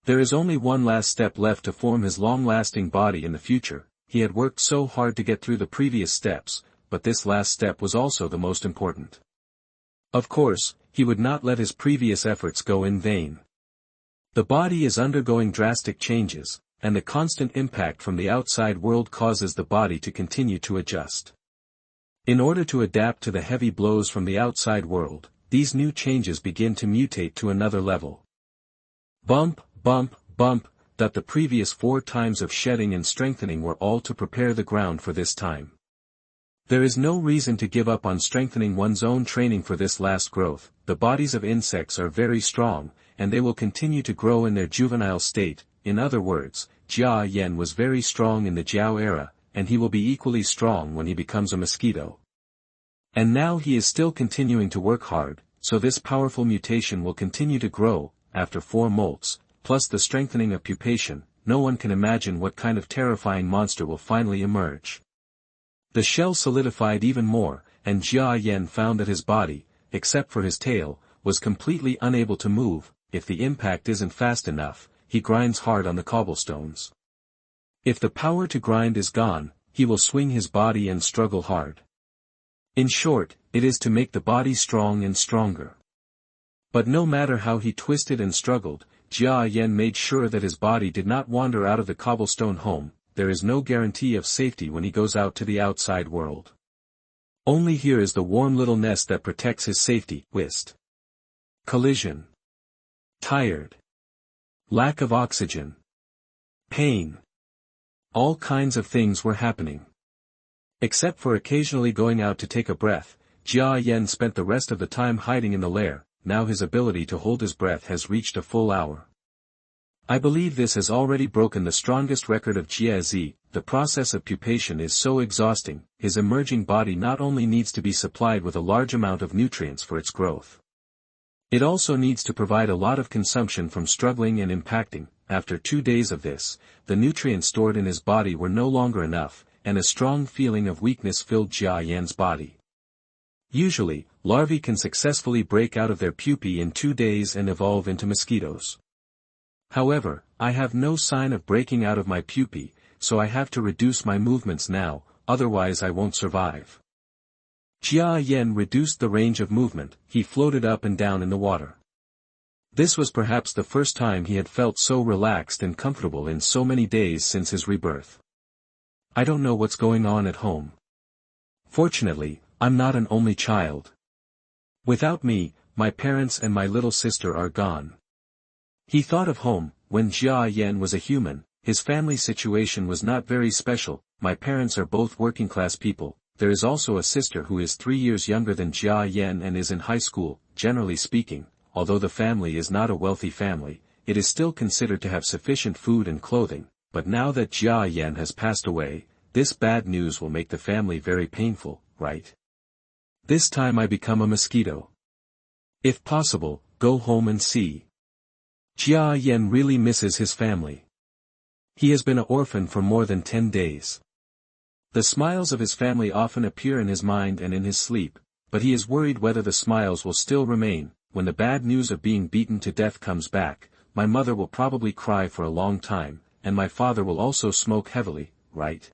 There is only one last step left to form his long-lasting body in the future. He had worked so hard to get through the previous steps, but this last step was also the most important. Of course, he would not let his previous efforts go in vain. The body is undergoing drastic changes, and the constant impact from the outside world causes the body to continue to adjust. In order to adapt to the heavy blows from the outside world, these new changes begin to mutate to another level. Bump, bump, bump, that the previous 4 times of shedding and strengthening were all to prepare the ground for this time. There is no reason to give up on strengthening one's own training for this last growth. The bodies of insects are very strong, and they will continue to grow in their juvenile state. In other words, Jia Yan was very strong in the Jiao era, and he will be equally strong when he becomes a mosquito. And now he is still continuing to work hard, so this powerful mutation will continue to grow. After 4 molts, plus the strengthening of pupation, no one can imagine what kind of terrifying monster will finally emerge. The shell solidified even more, and Jia Yan found that his body, except for his tail, was completely unable to move. If the impact isn't fast enough, he grinds hard on the cobblestones. If the power to grind is gone, he will swing his body and struggle hard. In short, it is to make the body strong and stronger. But no matter how he twisted and struggled, Jia Yan made sure that his body did not wander out of the cobblestone home. There is no guarantee of safety when he goes out to the outside world. Only here is the warm little nest that protects his safety. Twist. Collision. Tired. Lack of oxygen. Pain. All kinds of things were happening. Except for occasionally going out to take a breath, Jia Yan spent the rest of the time hiding in the lair. Now his ability to hold his breath has reached a full hour. I believe this has already broken the strongest record of Jia Zi. The process of pupation is so exhausting. His emerging body not only needs to be supplied with a large amount of nutrients for its growth. It also needs to provide a lot of consumption from struggling and impacting. After 2 days of this, the nutrients stored in his body were no longer enough, and a strong feeling of weakness filled Jia Yan's body. Usually, larvae can successfully break out of their pupae in 2 days and evolve into mosquitoes. However, I have no sign of breaking out of my pupae, so I have to reduce my movements now, otherwise I won't survive. Jia Yan reduced the range of movement. He floated up and down in the water. This was perhaps the first time he had felt so relaxed and comfortable in so many days since his rebirth. I don't know what's going on at home. Fortunately, I'm not an only child. Without me, my parents and my little sister are gone. He thought of home. When Jia Yan was a human, his family situation was not very special. My parents are both working-class people. There is also a sister who is 3 years younger than Jia Yan and is in high school. Generally speaking, although the family is not a wealthy family, it is still considered to have sufficient food and clothing. But now that Jia Yan has passed away, this bad news will make the family very painful, right? This time I become a mosquito. If possible, go home and see. Jia Yan really misses his family. He has been an orphan for more than 10 days. The smiles of his family often appear in his mind and in his sleep, but he is worried whether the smiles will still remain. When the bad news of being beaten to death comes back, my mother will probably cry for a long time, and my father will also smoke heavily, right?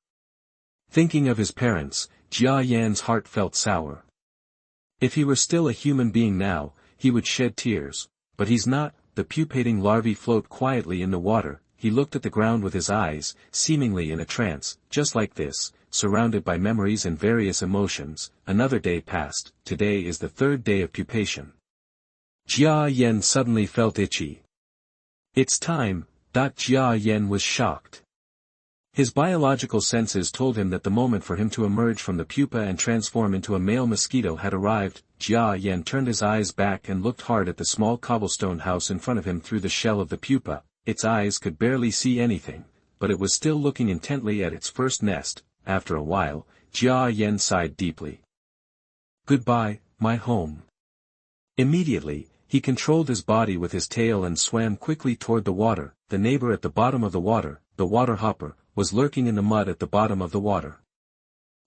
Thinking of his parents, Jia Yan's heart felt sour. If he were still a human being now, he would shed tears, but he's not. The pupating larvae float quietly in the water. He looked at the ground with his eyes, seemingly in a trance. Just like this, surrounded by memories and various emotions. Another day passed. Today is the 3rd day of pupation. Jia Yan suddenly felt itchy. It's time. Jia Yan was shocked. His biological senses told him that the moment for him to emerge from the pupa and transform into a male mosquito had arrived. Jia Yan turned his eyes back and looked hard at the small cobblestone house in front of him through the shell of the pupa. Its eyes could barely see anything, but it was still looking intently at its first nest. After a while, Jia Yan sighed deeply. "Goodbye, my home." Immediately, he controlled his body with his tail and swam quickly toward the water. The neighbor at the bottom of the water, the water hopper, was lurking in the mud at the bottom of the water.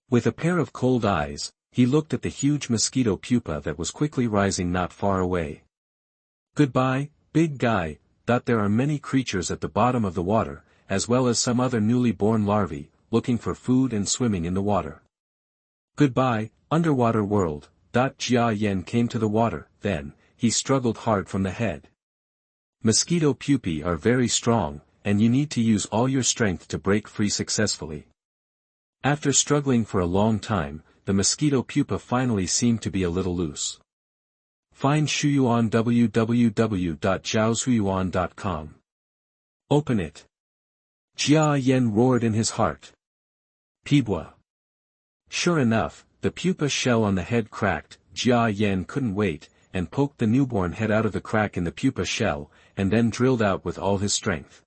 With a pair of cold eyes, he looked at the huge mosquito pupa that was quickly rising not far away. "Goodbye, big guy," there are many creatures at the bottom of the water, as well as some other newly born larvae, looking for food and swimming in the water. "Goodbye, underwater world." Jia Yan came to the water, then, he struggled hard from the head. Mosquito pupae are very strong, and you need to use all your strength to break free successfully. After struggling for a long time, the mosquito pupa finally seemed to be a little loose. Find Shuyuan www.zhaoshuyuan.com. Open it. Jia Yan roared in his heart. Pibwa. Sure enough, the pupa shell on the head cracked. Jia Yan couldn't wait, and poked the newborn head out of the crack in the pupa shell, and then drilled out with all his strength.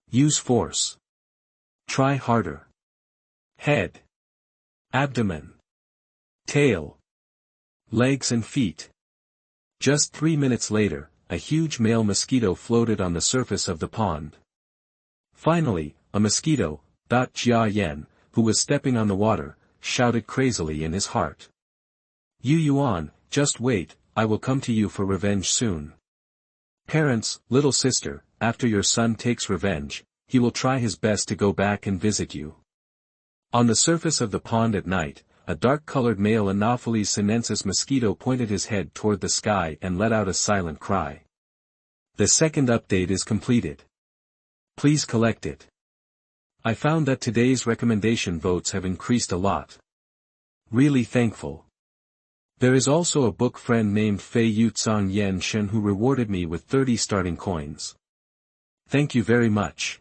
Use force. Try harder. Head. Abdomen. Tail. Legs and feet. Just 3 minutes later, a huge male mosquito floated on the surface of the pond. Finally, a mosquito, Jia Yan, who was stepping on the water, shouted crazily in his heart. "Yu Yuan, just wait, I will come to you for revenge soon. Parents, little sister, after your son takes revenge, he will try his best to go back and visit you." On the surface of the pond at night, a dark-colored male Anopheles sinensis mosquito pointed his head toward the sky and let out a silent cry. The second update is completed. Please collect it. I found that today's recommendation votes have increased a lot. Really thankful. There is also a book friend named Fei Yutsang Yen Shen who rewarded me with 30 starting coins. Thank you very much.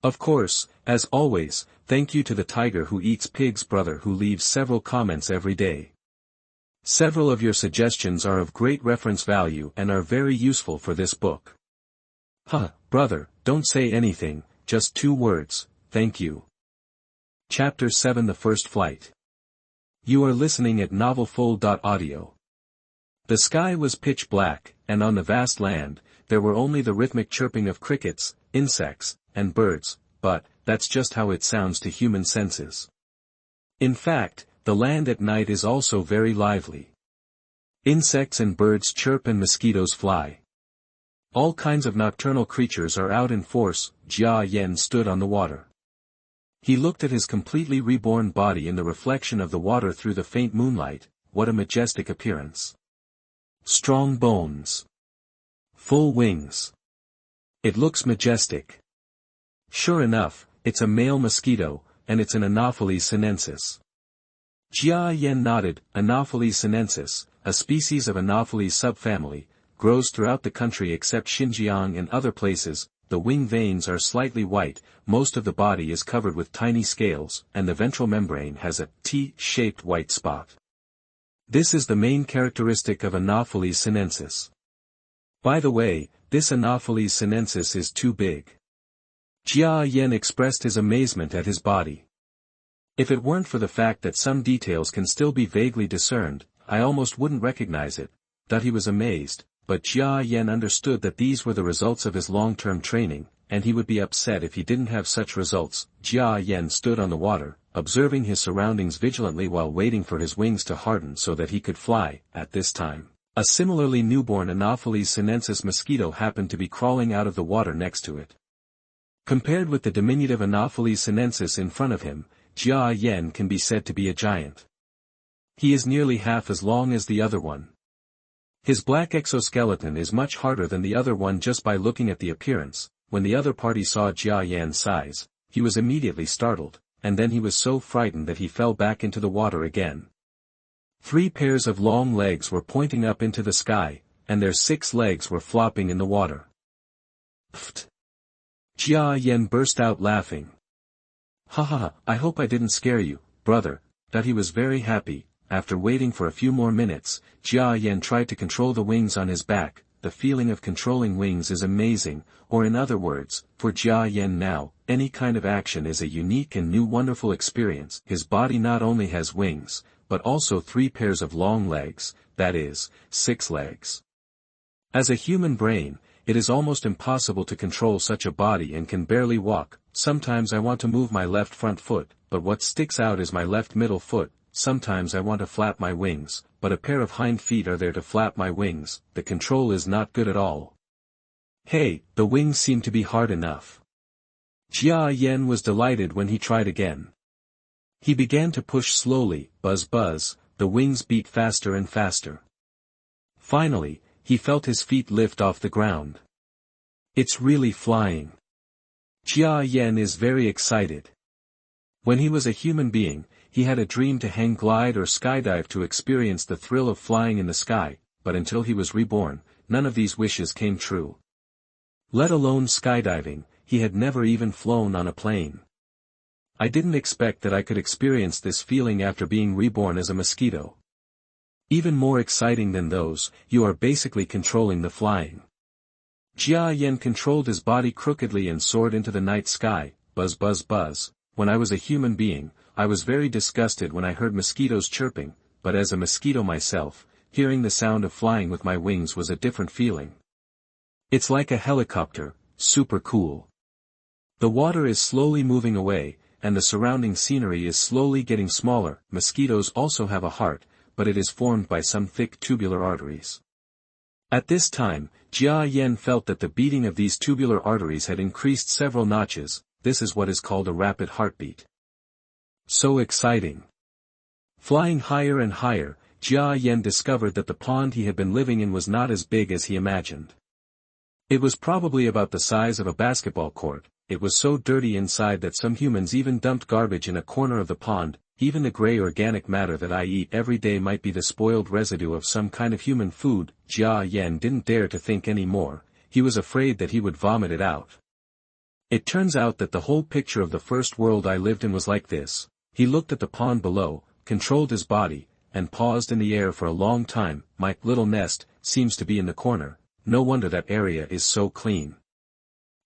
Of course, as always, thank you to the tiger who eats pigs brother who leaves several comments every day. Several of your suggestions are of great reference value and are very useful for this book. Brother, don't say anything, just 2 words, thank you. Chapter 7 The First Flight. You are listening at novelfull.audio. The sky was pitch black, and on the vast land, there were only the rhythmic chirping of crickets, insects, and birds, but, that's just how it sounds to human senses. In fact, the land at night is also very lively. Insects and birds chirp and mosquitoes fly. All kinds of nocturnal creatures are out in force. Jia Yan stood on the water. He looked at his completely reborn body in the reflection of the water through the faint moonlight. What a majestic appearance. Strong bones. Full wings. It looks majestic. Sure enough, it's a male mosquito, and it's an Anopheles sinensis. Jia Yan nodded. Anopheles sinensis, a species of Anopheles subfamily, grows throughout the country except Xinjiang and other places. The wing veins are slightly white, most of the body is covered with tiny scales, and the ventral membrane has a T-shaped white spot. This is the main characteristic of Anopheles sinensis. By the way, this Anopheles sinensis is too big. Jia Yan expressed his amazement at his body. If it weren't for the fact that some details can still be vaguely discerned, I almost wouldn't recognize it. He was amazed, but Jia Yan understood that these were the results of his long-term training, and he would be upset if he didn't have such results. Jia Yan stood on the water, observing his surroundings vigilantly while waiting for his wings to harden so that he could fly. At this time, a similarly newborn Anopheles sinensis mosquito happened to be crawling out of the water next to it. Compared with the diminutive Anopheles sinensis in front of him, Jia Yan can be said to be a giant. He is nearly half as long as the other one. His black exoskeleton is much harder than the other one just by looking at the appearance. When the other party saw Jia Yan's size, he was immediately startled, and then he was so frightened that he fell back into the water again. 3 pairs of long legs were pointing up into the sky, and their 6 legs were flopping in the water. Pfft! Jia Yan burst out laughing. Haha, I hope I didn't scare you, brother. That he was very happy. After waiting for a few more minutes, Jia Yan tried to control the wings on his back. The feeling of controlling wings is amazing, or in other words, for Jia Yan now, any kind of action is a unique and new wonderful experience. His body not only has wings, but also 3 pairs of long legs, that is, 6 legs. As a human brain, it is almost impossible to control such a body and can barely walk. Sometimes I want to move my left front foot, but what sticks out is my left middle foot. Sometimes I want to flap my wings, but a pair of hind feet are there to flap my wings. The control is not good at all. Hey, the wings seem to be hard enough. Jia Yan was delighted when he tried again. He began to push slowly, buzz buzz, the wings beat faster and faster. Finally, he felt his feet lift off the ground. It's really flying. Jia Yan is very excited. When he was a human being, he had a dream to hang glide or skydive to experience the thrill of flying in the sky, but until he was reborn, none of these wishes came true. Let alone skydiving, he had never even flown on a plane. I didn't expect that I could experience this feeling after being reborn as a mosquito. Even more exciting than those, you are basically controlling the flying. Jia Yan controlled his body crookedly and soared into the night sky, buzz buzz buzz. When I was a human being, I was very disgusted when I heard mosquitoes chirping, but as a mosquito myself, hearing the sound of flying with my wings was a different feeling. It's like a helicopter, super cool. The water is slowly moving away, and the surrounding scenery is slowly getting smaller. Mosquitoes also have a heart, but it is formed by some thick tubular arteries. At this time, Jia Yan felt that the beating of these tubular arteries had increased several notches. This is what is called a rapid heartbeat. So exciting. Flying higher and higher, Jia Yan discovered that the pond he had been living in was not as big as he imagined. It was probably about the size of a basketball court. It was so dirty inside that some humans even dumped garbage in a corner of the pond. Even the gray organic matter that I eat every day might be the spoiled residue of some kind of human food. Jia Yan didn't dare to think any more. He was afraid that he would vomit it out. It turns out that the whole picture of the first world I lived in was like this. He looked at the pond below, controlled his body, and paused in the air for a long time. My little nest seems to be in the corner. No wonder that area is so clean.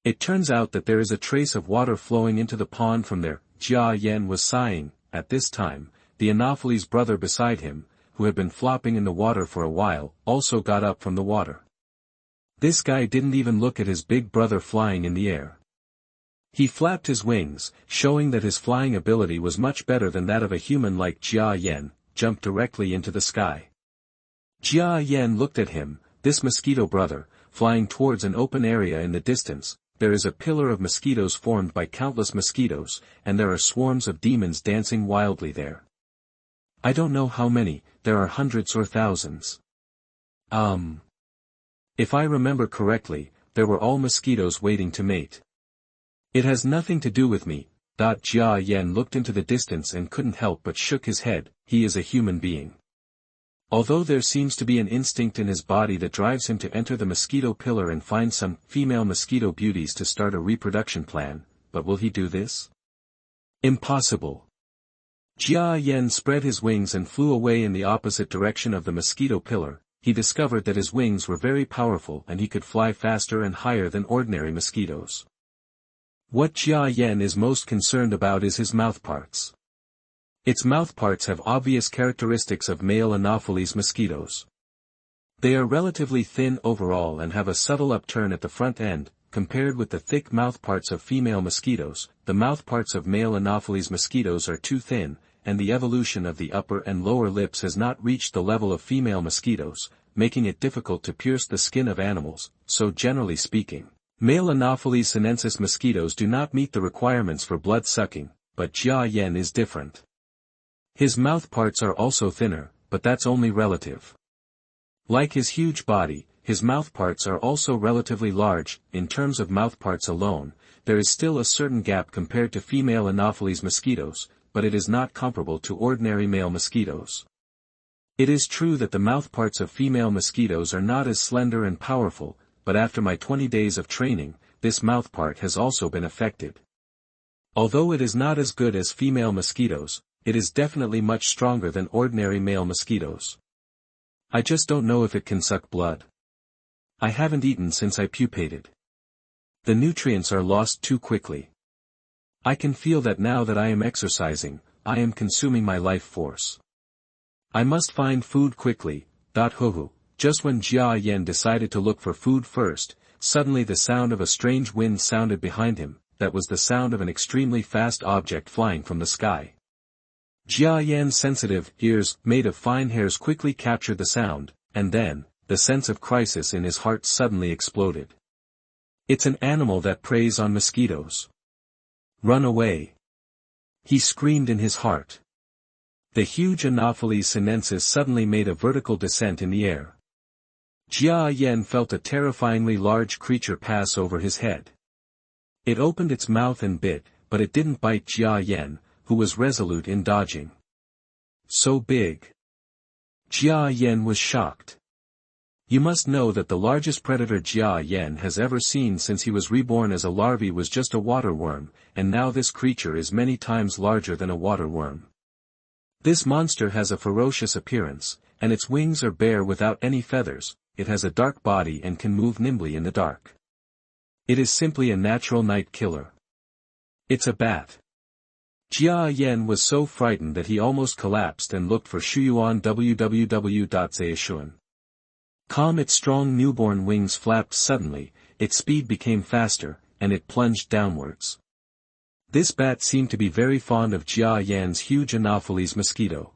It turns out that there is a trace of water flowing into the pond from there. Jia Yan was sighing. At this time, the Anopheles brother beside him, who had been flopping in the water for a while, also got up from the water. This guy didn't even look at his big brother flying in the air. He flapped his wings, showing that his flying ability was much better than that of a human like Jia Yan, jumped directly into the sky. Jia Yan looked at him, this mosquito brother, flying towards an open area in the distance. There is a pillar of mosquitoes formed by countless mosquitoes, and there are swarms of demons dancing wildly there. I don't know how many, there are hundreds or thousands. If I remember correctly, there were all mosquitoes waiting to mate. It has nothing to do with me. Jia Yan looked into the distance and couldn't help but shook his head. He is a human being. Although there seems to be an instinct in his body that drives him to enter the mosquito pillar and find some female mosquito beauties to start a reproduction plan, but will he do this? Impossible. Jia Yan spread his wings and flew away in the opposite direction of the mosquito pillar. He discovered that his wings were very powerful and he could fly faster and higher than ordinary mosquitoes. What Jia Yan is most concerned about is his mouthparts. Its mouthparts have obvious characteristics of male Anopheles mosquitoes. They are relatively thin overall and have a subtle upturn at the front end. Compared with the thick mouthparts of female mosquitoes, the mouthparts of male Anopheles mosquitoes are too thin, and the evolution of the upper and lower lips has not reached the level of female mosquitoes, making it difficult to pierce the skin of animals. So generally speaking, male Anopheles sinensis mosquitoes do not meet the requirements for blood sucking, but Jia Yan is different. His mouthparts are also thinner, but that's only relative. Like his huge body, his mouthparts are also relatively large. In terms of mouthparts alone, there is still a certain gap compared to female Anopheles mosquitoes, but it is not comparable to ordinary male mosquitoes. It is true that the mouthparts of female mosquitoes are not as slender and powerful, but after my 20 days of training, this mouthpart has also been affected. Although it is not as good as female mosquitoes, it is definitely much stronger than ordinary male mosquitoes. I just don't know if it can suck blood. I haven't eaten since I pupated. The nutrients are lost too quickly. I can feel that now that I am exercising, I am consuming my life force. I must find food quickly. Hoo. Just when Jia Yan decided to look for food first, suddenly the sound of a strange wind sounded behind him. That was the sound of an extremely fast object flying from the sky. Jia Yan's sensitive ears, made of fine hairs, quickly captured the sound, and then, the sense of crisis in his heart suddenly exploded. It's an animal that preys on mosquitoes. Run away! He screamed in his heart. The huge Anopheles sinensis suddenly made a vertical descent in the air. Jia Yan felt a terrifyingly large creature pass over his head. It opened its mouth and bit, but it didn't bite Jia Yan, who was resolute in dodging. So big. Jia Yan was shocked. You must know that the largest predator Jia Yan has ever seen since he was reborn as a larvae was just a water worm, and now this creature is many times larger than a water worm. This monster has a ferocious appearance, and its wings are bare without any feathers. It has a dark body and can move nimbly in the dark. It is simply a natural night killer. It's a bat. Jia Yan was so frightened that he almost collapsed and looked for Shuyuan www.zaishuan. Its strong newborn wings flapped suddenly, its speed became faster, and it plunged downwards. This bat seemed to be very fond of Jia Yan's huge Anopheles mosquito.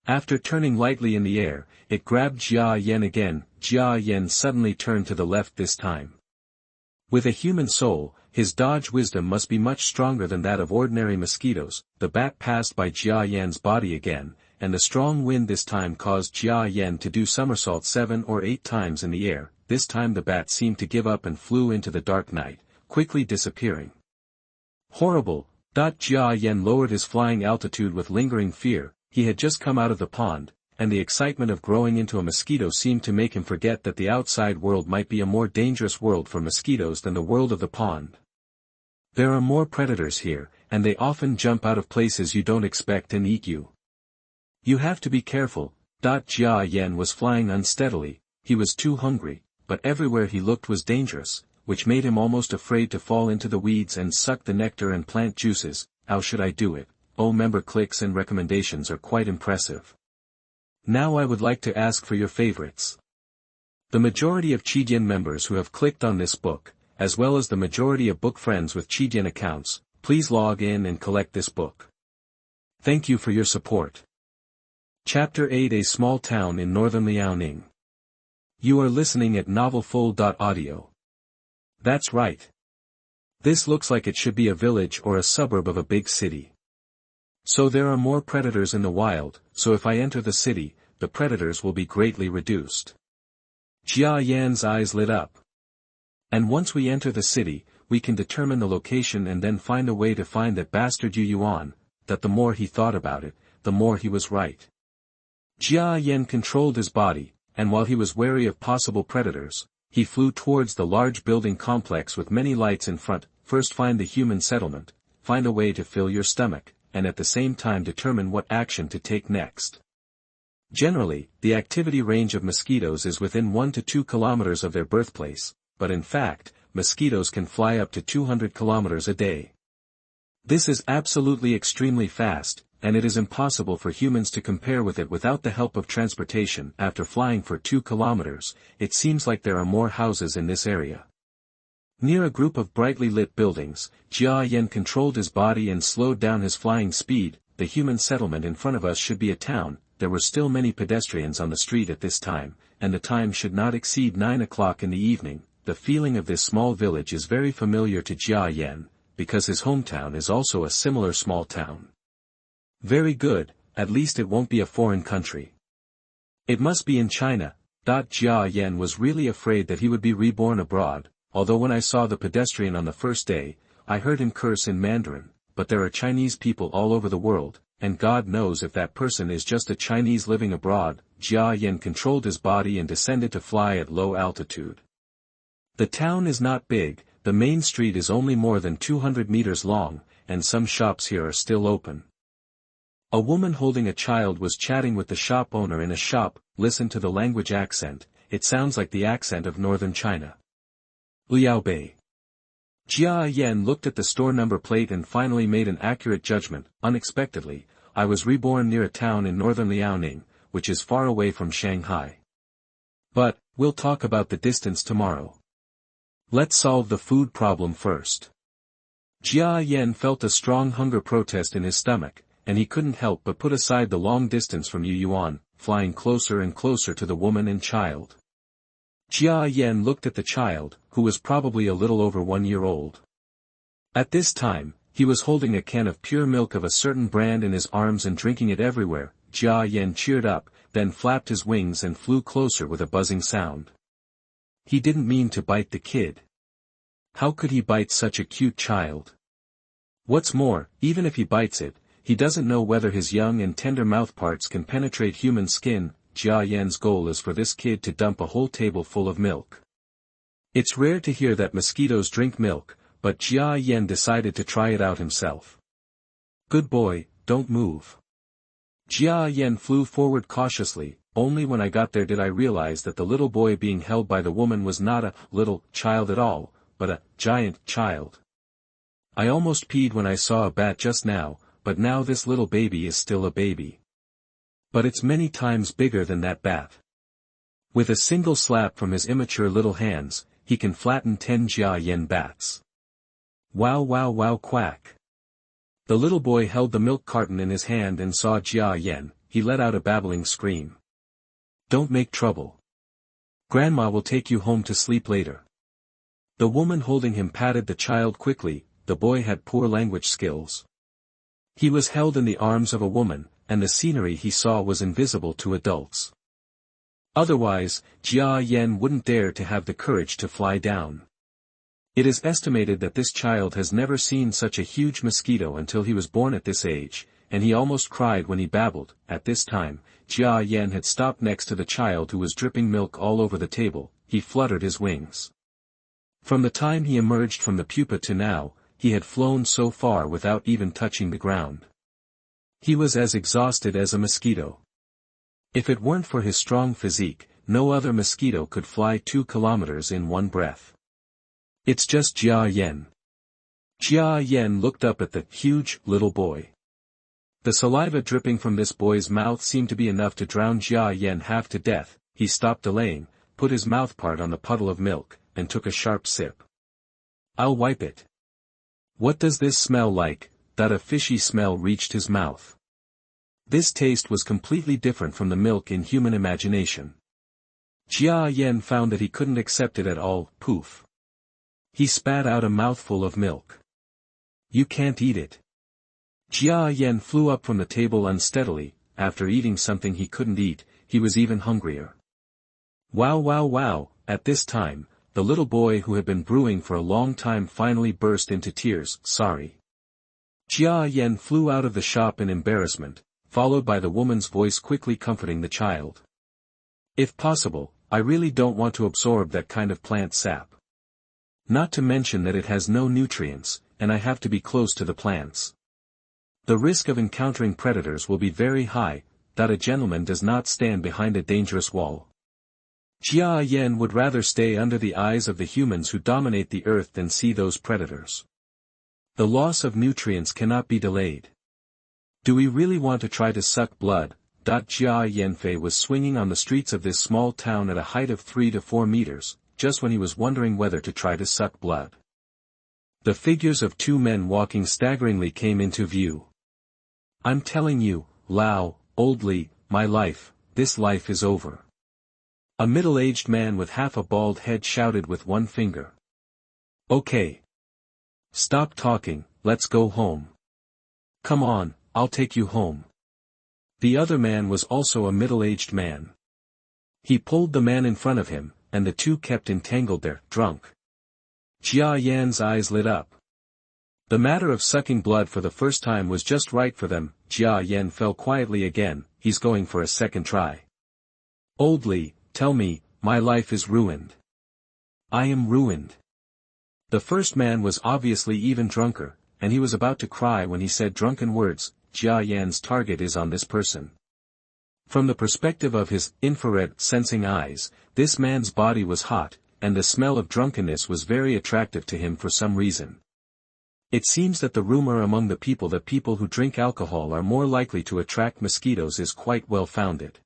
After turning lightly in the air, it grabbed Jia Yan again. Jia Yan suddenly turned to the left this time. With a human soul, his dodge wisdom must be much stronger than that of ordinary mosquitoes. The bat passed by Jia Yan's body again, and the strong wind this time caused Jia Yan to do somersaults 7 or 8 times in the air. This time the bat seemed to give up and flew into the dark night, quickly disappearing. Horrible! Jia Yan lowered his flying altitude with lingering fear. He had just come out of the pond, and the excitement of growing into a mosquito seemed to make him forget that the outside world might be a more dangerous world for mosquitoes than the world of the pond. There are more predators here, and they often jump out of places you don't expect and eat you. You have to be careful. Jia Yan was flying unsteadily. He was too hungry, but everywhere he looked was dangerous, which made him almost afraid to fall into the weeds and suck the nectar and plant juices. How should I do it? Oh, member clicks and recommendations are quite impressive. Now I would like to ask for your favorites. The majority of Chidian members who have clicked on this book, as well as the majority of book friends with Chidian accounts, please log in and collect this book. Thank you for your support. Chapter 8: A Small Town in Northern Liaoning. You are listening at novelfull.audio. That's right. This looks like it should be a village or a suburb of a big city. So there are more predators in the wild, so if I enter the city, the predators will be greatly reduced. Jia Yan's eyes lit up. And once we enter the city, we can determine the location and then find a way to find that bastard Yu Yuan. That the more he thought about it, the more he was right. Jia Yan controlled his body, and while he was wary of possible predators, he flew towards the large building complex with many lights in front. First find the human settlement, find a way to fill your stomach, and at the same time determine what action to take next. Generally, the activity range of mosquitoes is within 1 to 2 kilometers of their birthplace, but in fact, mosquitoes can fly up to 200 kilometers a day. This is absolutely extremely fast, and it is impossible for humans to compare with it without the help of transportation. After flying for 2 kilometers, it seems like there are more houses in this area. Near a group of brightly lit buildings, Jia Yan controlled his body and slowed down his flying speed. The human settlement in front of us should be a town. There were still many pedestrians on the street at this time, and the time should not exceed 9 o'clock in the evening. The feeling of this small village is very familiar to Jia Yan, because his hometown is also a similar small town. Very good, at least it won't be a foreign country. It must be in China. Jia Yan was really afraid that he would be reborn abroad, although when I saw the pedestrian on the first day, I heard him curse in Mandarin, but there are Chinese people all over the world, and God knows if that person is just a Chinese living abroad. Jia Yan controlled his body and descended to fly at low altitude. The town is not big, the main street is only more than 200 meters long, and some shops here are still open. A woman holding a child was chatting with the shop owner in a shop. Listen to the language accent, it sounds like the accent of northern China. Liaoning. Jia Yan looked at the store number plate and finally made an accurate judgment. Unexpectedly, I was reborn near a town in northern Liaoning, which is far away from Shanghai. But, we'll talk about the distance tomorrow. Let's solve the food problem first. Jia Yan felt a strong hunger protest in his stomach, and he couldn't help but put aside the long distance from Yuan, flying closer and closer to the woman and child. Jia Yan looked at the child, who was probably a little over 1 year old. At this time, he was holding a can of pure milk of a certain brand in his arms and drinking it everywhere. Jia Yan cheered up, then flapped his wings and flew closer with a buzzing sound. He didn't mean to bite the kid. How could he bite such a cute child? What's more, even if he bites it, he doesn't know whether his young and tender mouthparts can penetrate human skin. Jia Yan's goal is for this kid to dump a whole table full of milk. It's rare to hear that mosquitoes drink milk, but Jia Yan decided to try it out himself. Good boy, don't move. Jia Yan flew forward cautiously. Only when I got there did I realize that the little boy being held by the woman was not a little child at all, but a giant child. I almost peed when I saw a bat just now, but now this little baby is still a baby. But it's many times bigger than that bat. With a single slap from his immature little hands, he can flatten 10 Jia Yan bats. Wow wow wow quack. The little boy held the milk carton in his hand and saw Jia Yan. He let out a babbling scream. Don't make trouble. Grandma will take you home to sleep later. The woman holding him patted the child quickly. The boy had poor language skills. He was held in the arms of a woman, and the scenery he saw was invisible to adults. Otherwise, Jia Yan wouldn't dare to have the courage to fly down. It is estimated that this child has never seen such a huge mosquito until he was born at this age, and he almost cried when he babbled. At this time, Jia Yan had stopped next to the child who was dripping milk all over the table. He fluttered his wings. From the time he emerged from the pupa to now, he had flown so far without even touching the ground. He was as exhausted as a mosquito. If it weren't for his strong physique, no other mosquito could fly 2 kilometers in one breath. It's just Jia Yan. Jia Yan looked up at the huge little boy. The saliva dripping from this boy's mouth seemed to be enough to drown Jia Yan half to death. He stopped delaying, put his mouthpart on the puddle of milk, and took a sharp sip. I'll wipe it. What does this smell like? That a fishy smell reached his mouth. This taste was completely different from the milk in human imagination. Jia Yan found that he couldn't accept it at all. Poof. He spat out a mouthful of milk. You can't eat it. Jia Yan flew up from the table unsteadily. After eating something he couldn't eat, he was even hungrier. Wow wow wow. At this time, the little boy who had been brewing for a long time finally burst into tears. Sorry. Jia Yan flew out of the shop in embarrassment, followed by the woman's voice quickly comforting the child. If possible, I really don't want to absorb that kind of plant sap. Not to mention that it has no nutrients, and I have to be close to the plants. The risk of encountering predators will be very high. That a gentleman does not stand behind a dangerous wall. Jia Yan would rather stay under the eyes of the humans who dominate the earth than see those predators. The loss of nutrients cannot be delayed. Do we really want to try to suck blood? Jia Yanfei was swinging on the streets of this small town at a height of 3 to 4 meters, just when he was wondering whether to try to suck blood. The figures of 2 men walking staggeringly came into view. I'm telling you, Lao, old Li, my life, this life is over. A middle-aged man with half a bald head shouted with one finger. Okay. Stop talking, let's go home. Come on, I'll take you home. The other man was also a middle-aged man. He pulled the man in front of him, and the two kept entangled there, drunk. Jia Yan's eyes lit up. The matter of sucking blood for the first time was just right for them. Jia Yan fell quietly again. He's going for a second try. Old Li, tell me, my life is ruined. I am ruined. The first man was obviously even drunker, and he was about to cry when he said drunken words, Jia Yan's target is on this person. From the perspective of his infrared sensing eyes, this man's body was hot, and the smell of drunkenness was very attractive to him for some reason. It seems that the rumor among the people that people who drink alcohol are more likely to attract mosquitoes is quite well founded.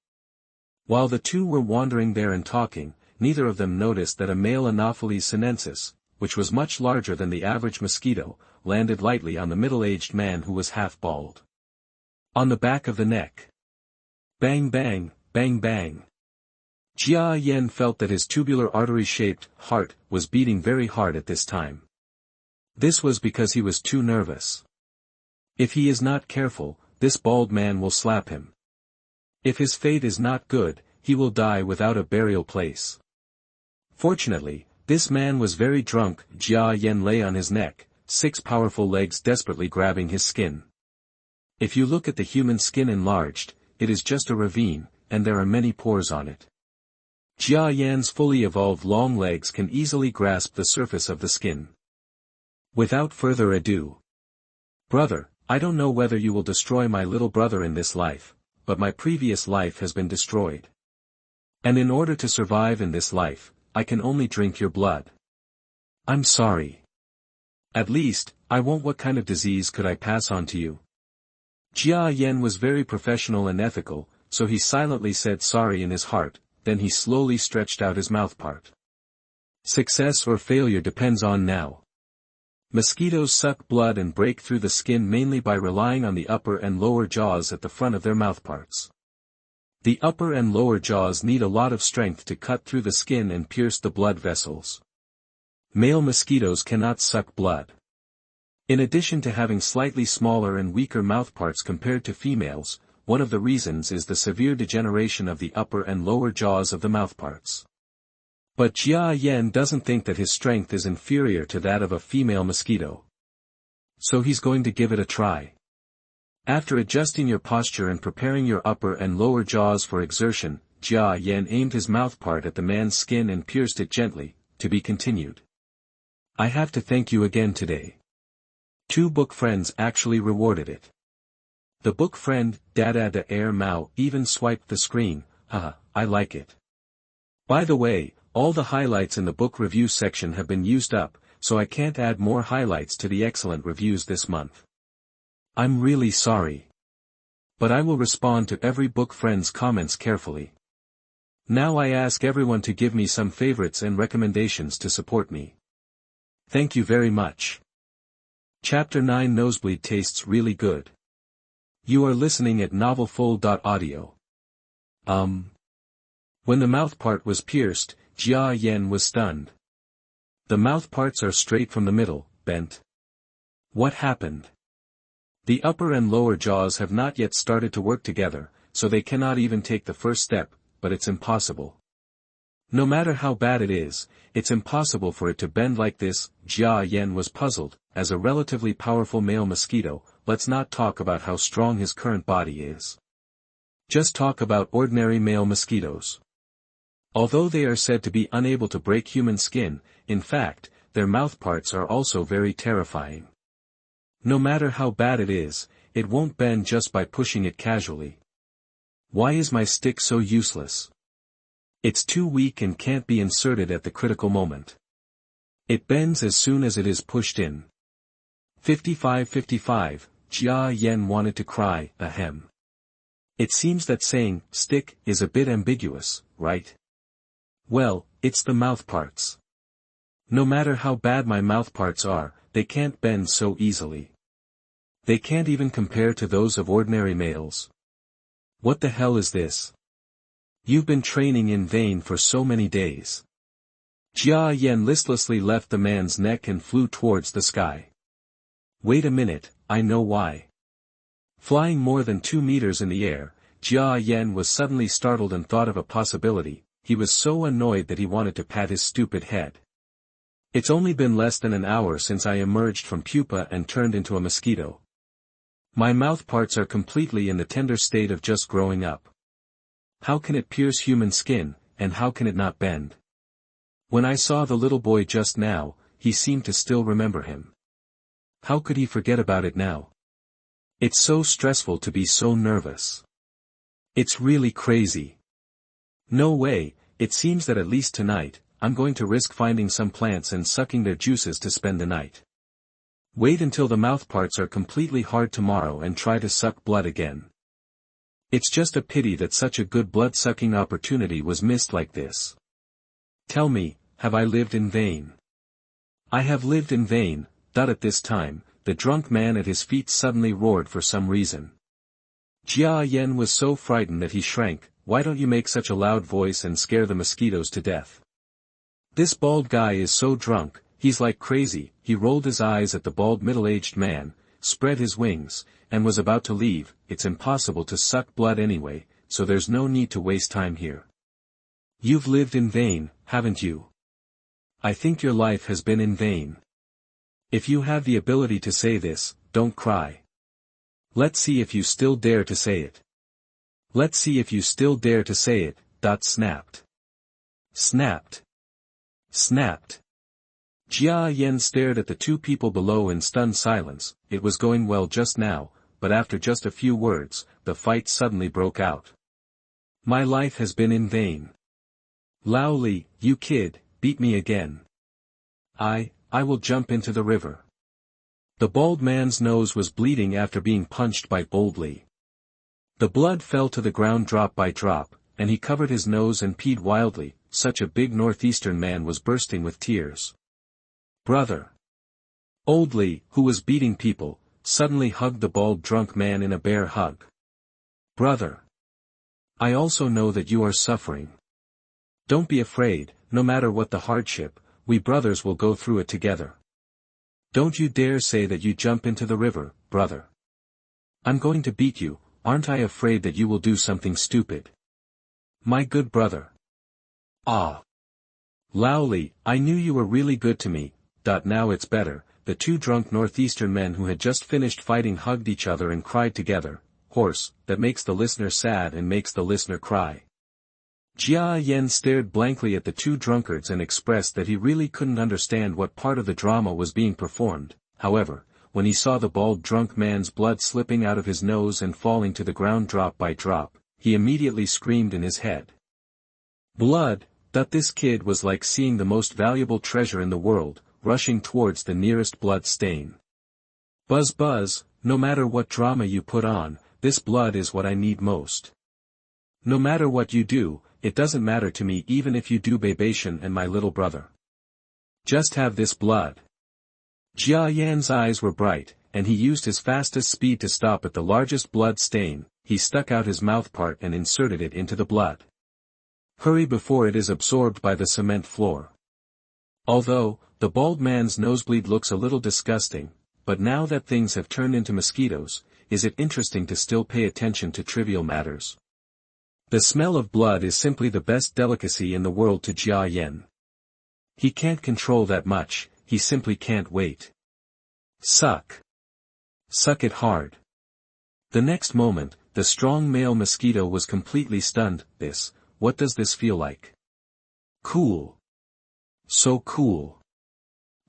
While the two were wandering there and talking, neither of them noticed that a male Anopheles sinensis, which was much larger than the average mosquito, landed lightly on the middle-aged man who was half bald. On the back of the neck. Bang bang, bang bang. Jia Yan felt that his tubular artery-shaped heart was beating very hard at this time. This was because he was too nervous. If he is not careful, this bald man will slap him. If his fate is not good, he will die without a burial place. Fortunately, this man was very drunk. Jia Yan lay on his neck, 6 powerful legs desperately grabbing his skin. If you look at the human skin enlarged, it is just a ravine, and there are many pores on it. Jia Yan's fully evolved long legs can easily grasp the surface of the skin. Without further ado. Brother, I don't know whether you will destroy my little brother in this life, but my previous life has been destroyed. And in order to survive in this life, I can only drink your blood. I'm sorry. At least, I won't. What kind of disease could I pass on to you? Jia Yan was very professional and ethical, so he silently said sorry in his heart, then he slowly stretched out his mouthpart. Success or failure depends on now. Mosquitoes suck blood and break through the skin mainly by relying on the upper and lower jaws at the front of their mouthparts. The upper and lower jaws need a lot of strength to cut through the skin and pierce the blood vessels. Male mosquitoes cannot suck blood. In addition to having slightly smaller and weaker mouthparts compared to females, one of the reasons is the severe degeneration of the upper and lower jaws of the mouthparts. But Jia Yan doesn't think that his strength is inferior to that of a female mosquito. So he's going to give it a try. After adjusting your posture and preparing your upper and lower jaws for exertion, Jia Yan aimed his mouthpart at the man's skin and pierced it gently, to be continued. I have to thank you again today. 2 book friends actually rewarded it. The book friend, Dada de Air Mao, even swiped the screen. Haha, I like it. By the way, all the highlights in the book review section have been used up, so I can't add more highlights to the excellent reviews this month. I'm really sorry. But I will respond to every book friend's comments carefully. Now I ask everyone to give me some favorites and recommendations to support me. Thank you very much. Chapter 9 Nosebleed tastes really good. You are listening at novelfull.audio. When the mouthpart was pierced, Jia Yan was stunned. The mouthparts are straight from the middle, bent. What happened? The upper and lower jaws have not yet started to work together, so they cannot even take the first step, but it's impossible. No matter how bad it is, it's impossible for it to bend like this. Jia Yan was puzzled. As a relatively powerful male mosquito, let's not talk about how strong his current body is. Just talk about ordinary male mosquitoes. Although they are said to be unable to break human skin, in fact, their mouthparts are also very terrifying. No matter how bad it is, it won't bend just by pushing it casually. Why is my stick so useless? It's too weak and can't be inserted at the critical moment. It bends as soon as it is pushed in. 55. Jia Yan wanted to cry, ahem. It seems that saying, stick, is a bit ambiguous, right? Well, it's the mouthparts. No matter how bad my mouthparts are, they can't bend so easily. They can't even compare to those of ordinary males. What the hell is this? You've been training in vain for so many days. Jia Yan listlessly left the man's neck and flew towards the sky. Wait a minute, I know why. Flying more than 2 meters in the air, Jia Yan was suddenly startled and thought of a possibility. He was so annoyed that he wanted to pat his stupid head. It's only been less than an hour since I emerged from pupa and turned into a mosquito. My mouthparts are completely in the tender state of just growing up. How can it pierce human skin, and how can it not bend? When I saw the little boy just now, he seemed to still remember him. How could he forget about it now? It's so stressful to be so nervous. It's really crazy. No way, it seems that at least tonight, I'm going to risk finding some plants and sucking their juices to spend the night. Wait until the mouthparts are completely hard tomorrow and try to suck blood again. It's just a pity that such a good blood-sucking opportunity was missed like this. Tell me, have I lived in vain? I have lived in vain. At this time, the drunk man at his feet suddenly roared for some reason. Jia Yan was so frightened that he shrank. Why don't you make such a loud voice and scare the mosquitoes to death? This bald guy is so drunk, he's like crazy. He rolled his eyes at the bald middle-aged man, spread his wings, and was about to leave. It's impossible to suck blood anyway, so there's no need to waste time here. You've lived in vain, haven't you? I think your life has been in vain. If you have the ability to say this, don't cry. Let's see if you still dare to say it. Let's see if you still dare to say it. Snapped. Snapped. Snapped. Jia Yan stared at the two people below in stunned silence. It was going well just now, but after just a few words, the fight suddenly broke out. My life has been in vain. Lao Li, you kid, beat me again. I will jump into the river. The bald man's nose was bleeding after being punched by Boldly. The blood fell to the ground drop by drop, and he covered his nose and peed wildly. Such a big northeastern man was bursting with tears. Brother. Oldly, who was beating people, suddenly hugged the bald drunk man in a bear hug. Brother. I also know that you are suffering. Don't be afraid, no matter what the hardship, we brothers will go through it together. Don't you dare say that you jump into the river, brother. I'm going to beat you, aren't I afraid that you will do something stupid? My good brother. Ah. Lao Li, I knew you were really good to me. Now it's better. The two drunk northeastern men who had just finished fighting hugged each other and cried together. Horse, that makes the listener sad and makes the listener cry. Jia Yan stared blankly at the two drunkards and expressed that he really couldn't understand what part of the drama was being performed. However, when he saw the bald drunk man's blood slipping out of his nose and falling to the ground drop by drop, he immediately screamed in his head. Blood, this kid was like seeing the most valuable treasure in the world, rushing towards the nearest blood stain. Buzz buzz, no matter what drama you put on, this blood is what I need most. No matter what you do, it doesn't matter to me even if you do Babation and my little brother. Just have this blood. Jia Yan's eyes were bright, and he used his fastest speed to stop at the largest blood stain. He stuck out his mouthpart and inserted it into the blood. Hurry before it is absorbed by the cement floor. Although, the bald man's nosebleed looks a little disgusting, but now that things have turned into mosquitoes, is it interesting to still pay attention to trivial matters? The smell of blood is simply the best delicacy in the world to Jia Yan. He can't control that much, he simply can't wait. Suck. Suck it hard. The next moment, the strong male mosquito was completely stunned. What does this feel like? Cool. So cool.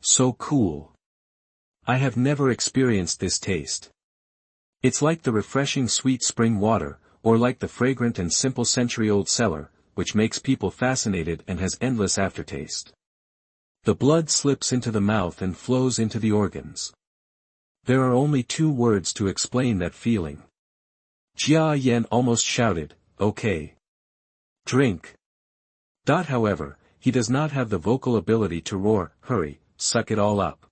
So cool. I have never experienced this taste. It's like the refreshing sweet spring water, or like the fragrant and simple century-old cellar, which makes people fascinated and has endless aftertaste. The blood slips into the mouth and flows into the organs. There are only two words to explain that feeling. Jia Yan almost shouted, okay. Drink. However, he does not have the vocal ability to roar, hurry, suck it all up.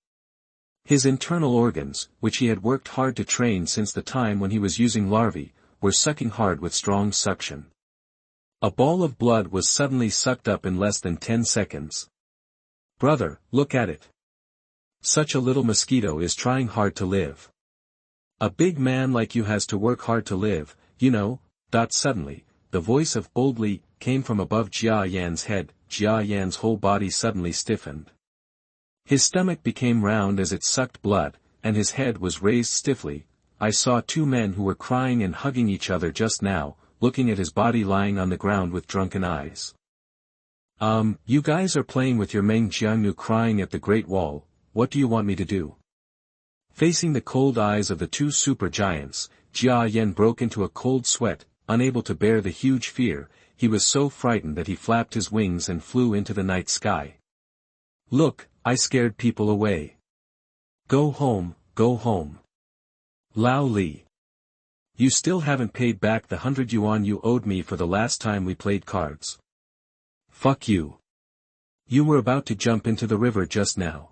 His internal organs, which he had worked hard to train since the time when he was using larvae, were sucking hard with strong suction. A ball of blood was suddenly sucked up in less than 10 seconds. Brother, look at it. Such a little mosquito is trying hard to live. A big man like you has to work hard to live, you know. Suddenly, the voice of Boldly came from above Jia Yan's head. Jia Yan's whole body suddenly stiffened. His stomach became round as it sucked blood, and his head was raised stiffly. I saw two men who were crying and hugging each other just now, looking at his body lying on the ground with drunken eyes. You guys are playing with your Meng Jiangnu crying at the Great Wall. What do you want me to do? Facing the cold eyes of the two super giants, Jia Yan broke into a cold sweat, unable to bear the huge fear. He was so frightened that he flapped his wings and flew into the night sky. Look, I scared people away. Go home, go home. Lao Li. You still haven't paid back the 100 yuan you owed me for the last time we played cards. Fuck you. You were about to jump into the river just now.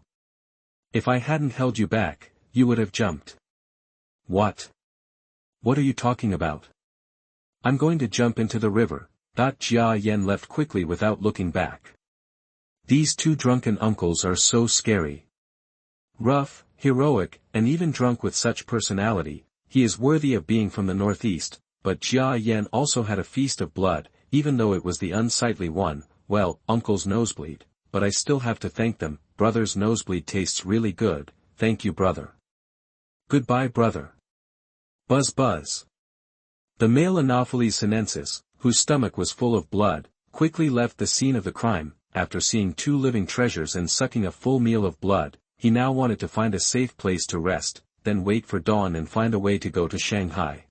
If I hadn't held you back, you would have jumped. What? What are you talking about? I'm going to jump into the river. Jia Yan left quickly without looking back. These two drunken uncles are so scary. Rough, heroic, and even drunk with such personality, he is worthy of being from the northeast, but Jia Yan also had a feast of blood, even though it was the unsightly one. Well, uncles Nosebleed, but I still have to thank them. Brother's Nosebleed tastes really good, thank you brother. Goodbye brother. Buzz buzz. The male Anopheles sinensis, whose stomach was full of blood, quickly left the scene of the crime. After seeing two living treasures and sucking a full meal of blood, he now wanted to find a safe place to rest, then wait for dawn and find a way to go to Shanghai.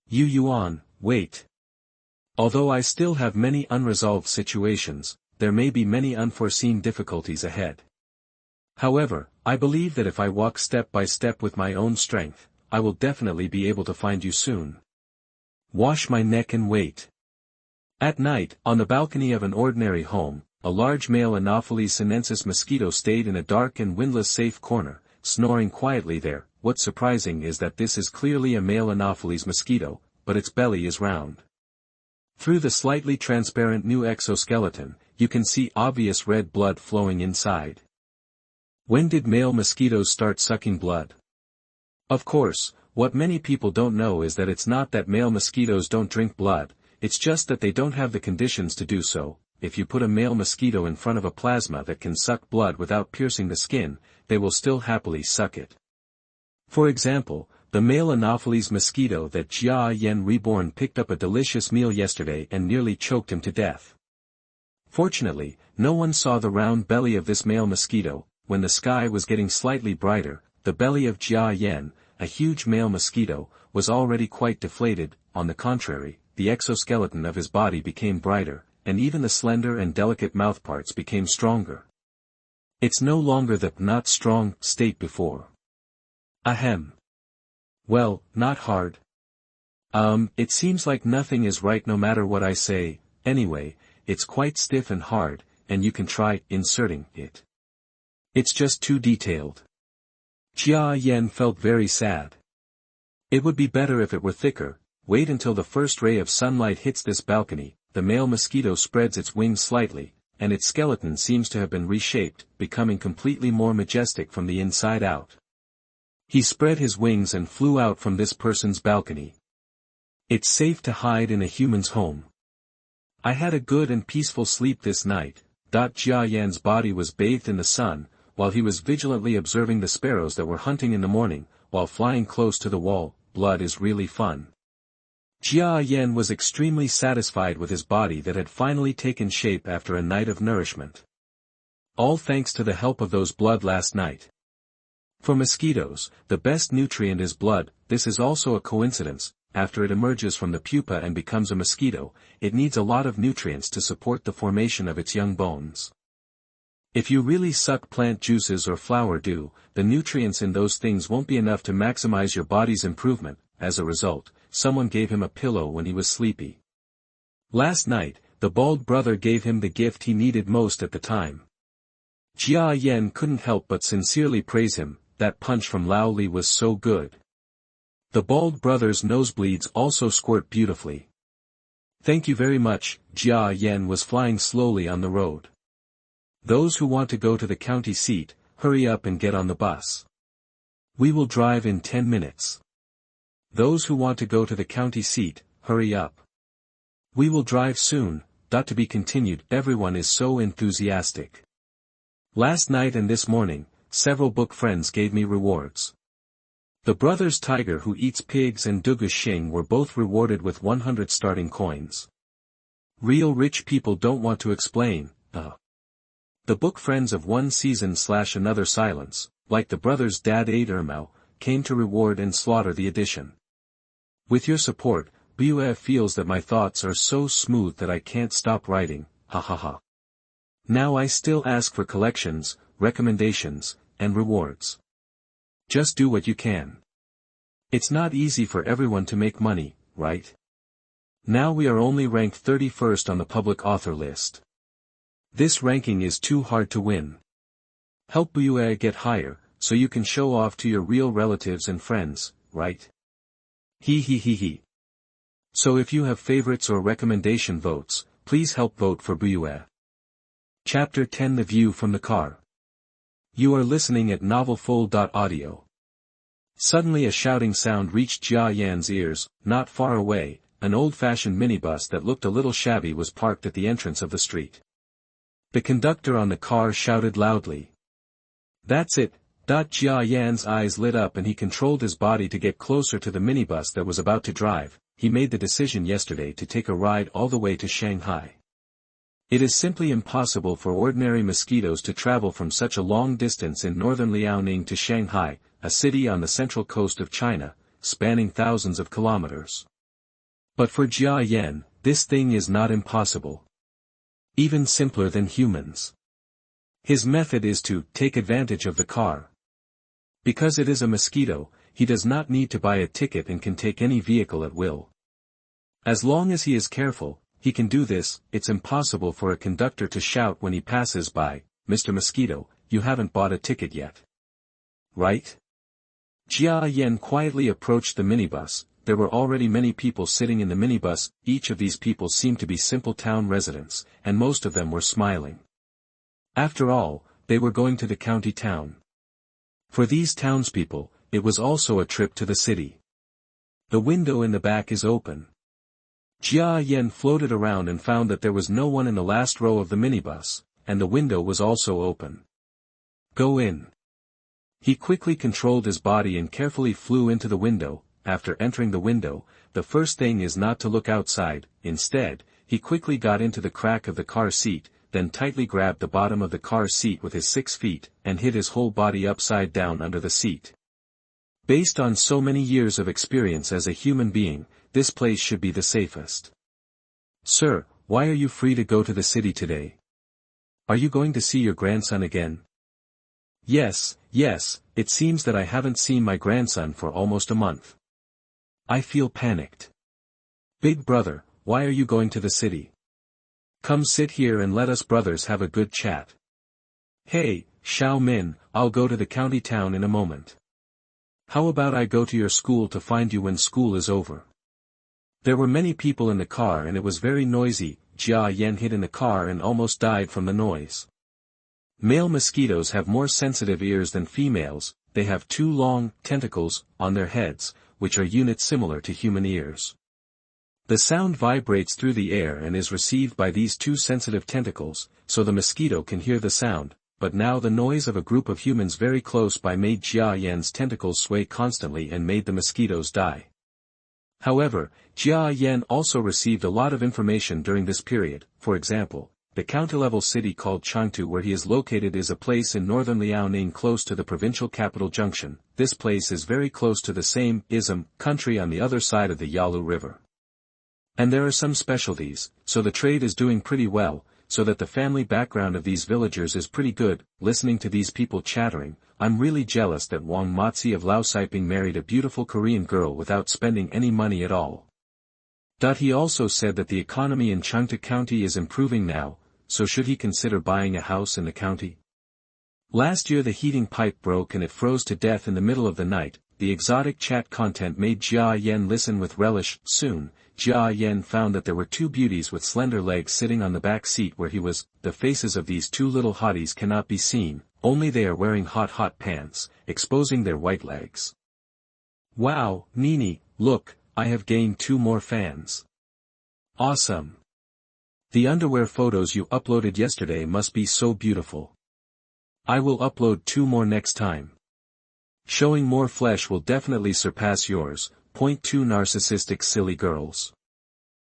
Yuan, wait. Although I still have many unresolved situations, there may be many unforeseen difficulties ahead. However, I believe that if I walk step by step with my own strength, I will definitely be able to find you soon. Wash my neck and wait. At night, on the balcony of an ordinary home, a large male Anopheles sinensis mosquito stayed in a dark and windless safe corner, snoring quietly there. What's surprising is that this is clearly a male Anopheles mosquito, but its belly is round. Through the slightly transparent new exoskeleton, you can see obvious red blood flowing inside. When did male mosquitoes start sucking blood? Of course, what many people don't know is that it's not that male mosquitoes don't drink blood, it's just that they don't have the conditions to do so. If you put a male mosquito in front of a plasma that can suck blood without piercing the skin, they will still happily suck it. For example, the male Anopheles mosquito that Jia Yan Reborn picked up a delicious meal yesterday and nearly choked him to death. Fortunately, no one saw the round belly of this male mosquito. When the sky was getting slightly brighter, the belly of Jia Yan, a huge male mosquito, was already quite deflated. On the contrary, the exoskeleton of his body became brighter, and even the slender and delicate mouthparts became stronger. It's no longer the not strong state before. Ahem. Well, not hard. It seems like nothing is right no matter what I say. Anyway, it's quite stiff and hard, and you can try inserting it. It's just too detailed. Jia Yan felt very sad. It would be better if it were thicker. Wait until the first ray of sunlight hits this balcony. The male mosquito spreads its wings slightly, and its skeleton seems to have been reshaped, becoming completely more majestic from the inside out. He spread his wings and flew out from this person's balcony. It's safe to hide in a human's home. I had a good and peaceful sleep this night. Jia Yan's body was bathed in the sun, while he was vigilantly observing the sparrows that were hunting in the morning, while flying close to the wall. Blood is really fun. Jia Yan was extremely satisfied with his body that had finally taken shape after a night of nourishment. All thanks to the help of those blood last night. For mosquitoes, the best nutrient is blood. This is also a coincidence. After it emerges from the pupa and becomes a mosquito, it needs a lot of nutrients to support the formation of its young bones. If you really suck plant juices or flower dew, the nutrients in those things won't be enough to maximize your body's improvement. As a result, someone gave him a pillow when he was sleepy. Last night, the bald brother gave him the gift he needed most at the time. Jia Yan couldn't help but sincerely praise him. That punch from Lao Li was so good. The bald brother's nosebleeds also squirt beautifully. Thank you very much. Jia Yan was flying slowly on the road. Those who want to go to the county seat, hurry up and get on the bus. We will drive in 10 minutes. Those who want to go to the county seat, hurry up. We will drive soon. To be continued. Everyone is so enthusiastic. Last night and this morning, several book friends gave me rewards. The brothers Tiger who eats pigs and Dugu Xing were both rewarded with 100 starting coins. Real rich people don't want to explain. The book friends of one season / another silence, like the brothers Dad ate Ermau, came to reward and slaughter the edition. With your support, Bue feels that my thoughts are so smooth that I can't stop writing, ha ha ha. Now I still ask for collections, recommendations, and rewards. Just do what you can. It's not easy for everyone to make money, right? Now we are only ranked 31st on the public author list. This ranking is too hard to win. Help Bue get higher, so you can show off to your real relatives and friends, right? He. So if you have favorites or recommendation votes, please help vote for Bue. Chapter 10 The View from the Car. You are listening at novelfull.audio. Suddenly a shouting sound reached Jia Yan's ears. Not far away, an old-fashioned minibus that looked a little shabby was parked at the entrance of the street. The conductor on the car shouted loudly. That's it. Jia Yan's eyes lit up and he controlled his body to get closer to the minibus that was about to drive. He made the decision yesterday to take a ride all the way to Shanghai. It is simply impossible for ordinary mosquitoes to travel from such a long distance in northern Liaoning to Shanghai, a city on the central coast of China, spanning thousands of kilometers. But for Jia Yan, this thing is not impossible. Even simpler than humans. His method is to take advantage of the car. Because it is a mosquito, he does not need to buy a ticket and can take any vehicle at will. As long as he is careful, he can do this. It's impossible for a conductor to shout when he passes by, "Mr. Mosquito, you haven't bought a ticket yet. Right?" Jia Yan quietly approached the minibus. There were already many people sitting in the minibus. Each of these people seemed to be simple town residents, and most of them were smiling. After all, they were going to the county town. For these townspeople, it was also a trip to the city. The window in the back is open. Jia Yan floated around and found that there was no one in the last row of the minibus, and the window was also open. Go in. He quickly controlled his body and carefully flew into the window. After entering the window, the first thing is not to look outside. Instead, he quickly got into the crack of the car seat, then tightly grabbed the bottom of the car seat with his 6 feet, and hid his whole body upside down under the seat. Based on so many years of experience as a human being, this place should be the safest. Sir, why are you free to go to the city today? Are you going to see your grandson again? Yes, it seems that I haven't seen my grandson for almost a month. I feel panicked. Big brother, why are you going to the city? Come sit here and let us brothers have a good chat. Hey, Xiao Min, I'll go to the county town in a moment. How about I go to your school to find you when school is over? There were many people in the car and it was very noisy. Jia Yan hid in the car and almost died from the noise. Male mosquitoes have more sensitive ears than females. They have 2 long tentacles on their heads, which are units similar to human ears. The sound vibrates through the air and is received by these 2 sensitive tentacles, so the mosquito can hear the sound, but now the noise of a group of humans very close by made Jia Yan's tentacles sway constantly and made the mosquitoes die. However, Jia Yan also received a lot of information during this period. For example, the county-level city called Chengdu where he is located is a place in northern Liaoning close to the provincial capital junction. This place is very close to the same ism country on the other side of the Yalu River. And there are some specialties, so the trade is doing pretty well, so that the family background of these villagers is pretty good. Listening to these people chattering, I'm really jealous that Wang Motzi of Laosaiping married a beautiful Korean girl without spending any money at all. He also said that the economy in Chengdu County is improving now, so should he consider buying a house in the county? Last year the heating pipe broke and it froze to death in the middle of the night. The exotic chat content made Jia Yan listen with relish. Soon, Jia Yan found that there were 2 beauties with slender legs sitting on the back seat where he was. The faces of these 2 little hotties cannot be seen, only they are wearing hot pants, exposing their white legs. Wow, Nini, look, I have gained 2 more fans. Awesome. The underwear photos you uploaded yesterday must be so beautiful. I will upload 2 more next time. Showing more flesh will definitely surpass yours. Point 2 narcissistic silly girls.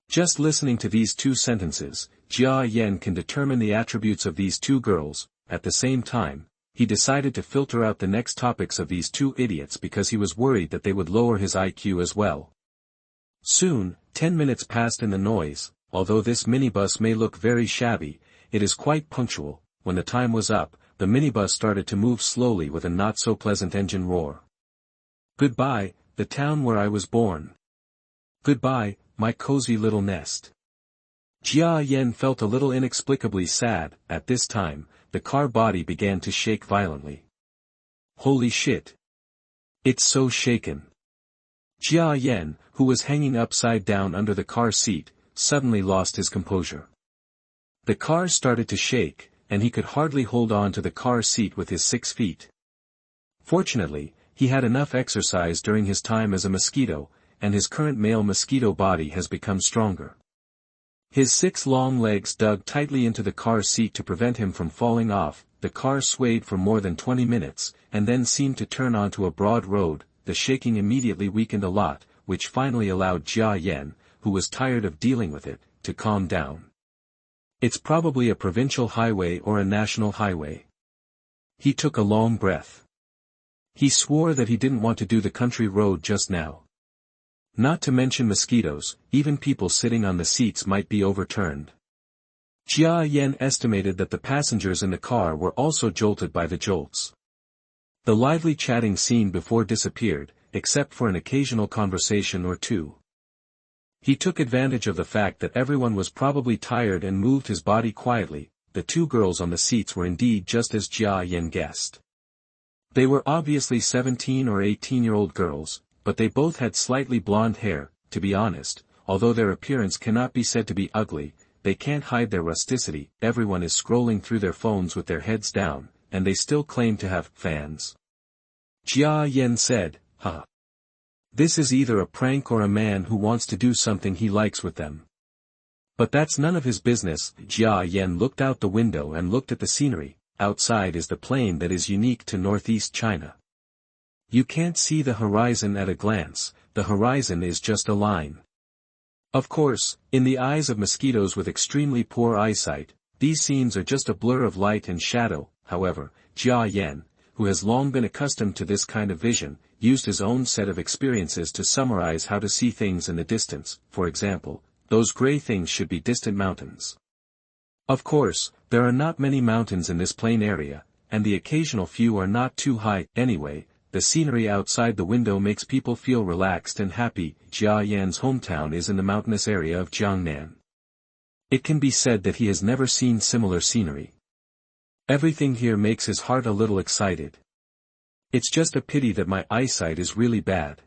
Just listening to these 2 sentences, Jia Yan can determine the attributes of these 2 girls. At the same time, he decided to filter out the next topics of these two idiots because he was worried that they would lower his IQ as well. Soon, 10 minutes passed in the noise. Although this minibus may look very shabby, it is quite punctual. When the time was up, the minibus started to move slowly with a not-so-pleasant engine roar. Goodbye, the town where I was born. Goodbye, my cozy little nest. Jia Yan felt a little inexplicably sad. At this time, the car body began to shake violently. Holy shit! It's so shaken. Jia Yan, who was hanging upside down under the car seat, suddenly lost his composure. The car started to shake, and he could hardly hold on to the car seat with his 6 feet. Fortunately, he had enough exercise during his time as a mosquito, and his current male mosquito body has become stronger. His 6 long legs dug tightly into the car seat to prevent him from falling off. The car swayed for more than 20 minutes, and then seemed to turn onto a broad road. The shaking immediately weakened a lot, which finally allowed Jia Yan, who was tired of dealing with it, to calm down. It's probably a provincial highway or a national highway. He took a long breath. He swore that he didn't want to do the country road just now. Not to mention mosquitoes, even people sitting on the seats might be overturned. Jia Yan estimated that the passengers in the car were also jolted by the jolts. The lively chatting scene before disappeared, except for an occasional conversation or two. He took advantage of the fact that everyone was probably tired and moved his body quietly. The 2 girls on the seats were indeed just as Jia Yan guessed. They were obviously 17 or 18-year-old girls, but they both had slightly blonde hair. To be honest, although their appearance cannot be said to be ugly, they can't hide their rusticity. Everyone is scrolling through their phones with their heads down, and they still claim to have fans. Jia Yan said, "Huh. This is either a prank or a man who wants to do something he likes with them. But that's none of his business." Jia Yan looked out the window and looked at the scenery. Outside is the plain that is unique to northeast China. You can't see the horizon at a glance. The horizon is just a line. Of course, in the eyes of mosquitoes with extremely poor eyesight, these scenes are just a blur of light and shadow. However, Jia Yan, who has long been accustomed to this kind of vision, used his own set of experiences to summarize how to see things in the distance. For example, those gray things should be distant mountains. Of course, there are not many mountains in this plain area, and the occasional few are not too high. Anyway, the scenery outside the window makes people feel relaxed and happy. Jia Yan's hometown is in the mountainous area of Jiangnan. It can be said that he has never seen similar scenery. Everything here makes his heart a little excited. It's just a pity that my eyesight is really bad.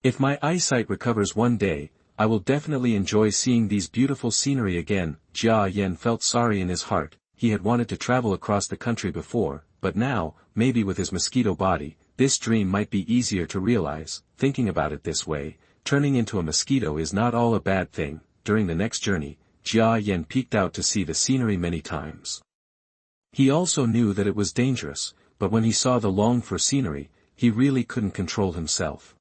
If my eyesight recovers one day, I will definitely enjoy seeing these beautiful scenery again. Jia Yan felt sorry in his heart. He had wanted to travel across the country before, but now, maybe with his mosquito body, this dream might be easier to realize. Thinking about it this way, turning into a mosquito is not all a bad thing. During the next journey, Jia Yan peeked out to see the scenery many times. He also knew that it was dangerous, but when he saw the longed-for scenery, he really couldn't control himself.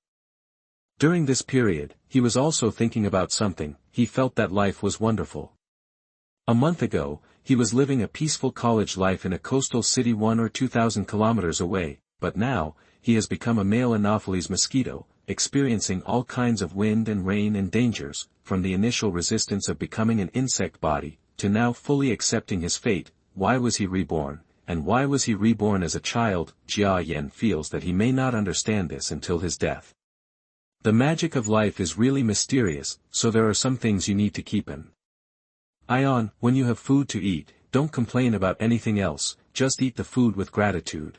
During this period, he was also thinking about something. He felt that life was wonderful. A month ago, he was living a peaceful college life in a coastal city 1 or 2,000 kilometers away, but now, he has become a male Anopheles mosquito, experiencing all kinds of wind and rain and dangers, from the initial resistance of becoming an insect body, to now fully accepting his fate. Why was he reborn, and why was he reborn as a child? Jia Yan feels that he may not understand this until his death. The magic of life is really mysterious, so there are some things you need to keep in. Ion, when you have food to eat, don't complain about anything else, just eat the food with gratitude.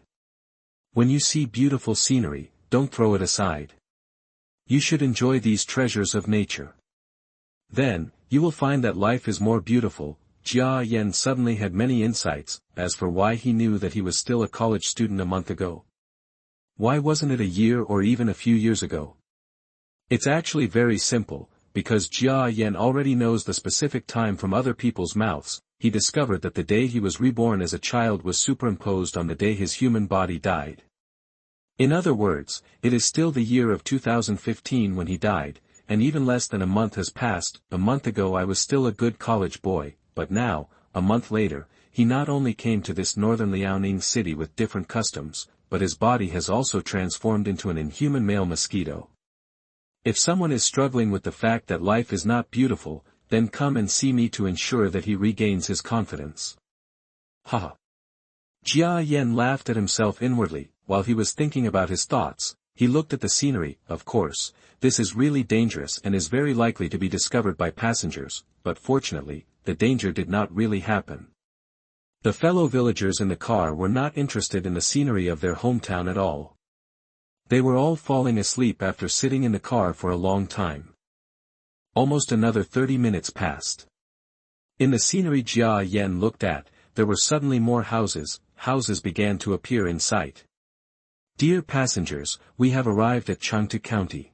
When you see beautiful scenery, don't throw it aside. You should enjoy these treasures of nature. Then, you will find that life is more beautiful. Jia Yan suddenly had many insights. As for why he knew that he was still a college student a month ago. Why wasn't it a year or even a few years ago? It's actually very simple, because Jia Yan already knows the specific time from other people's mouths. He discovered that the day he was reborn as a child was superimposed on the day his human body died. In other words, it is still the year of 2015 when he died, and even less than a month has passed. A month ago I was still a good college boy, but now, a month later, he not only came to this northern Liaoning city with different customs, but his body has also transformed into an inhuman male mosquito. If someone is struggling with the fact that life is not beautiful, then come and see me to ensure that he regains his confidence. Haha. Jia Yan laughed at himself inwardly. While he was thinking about his thoughts, he looked at the scenery. Of course, this is really dangerous and is very likely to be discovered by passengers, but fortunately, the danger did not really happen. The fellow villagers in the car were not interested in the scenery of their hometown at all. They were all falling asleep after sitting in the car for a long time. Almost another 30 minutes passed. In the scenery Jia Yan looked at, there were suddenly more houses. Houses began to appear in sight. Dear passengers, we have arrived at Chengtu County.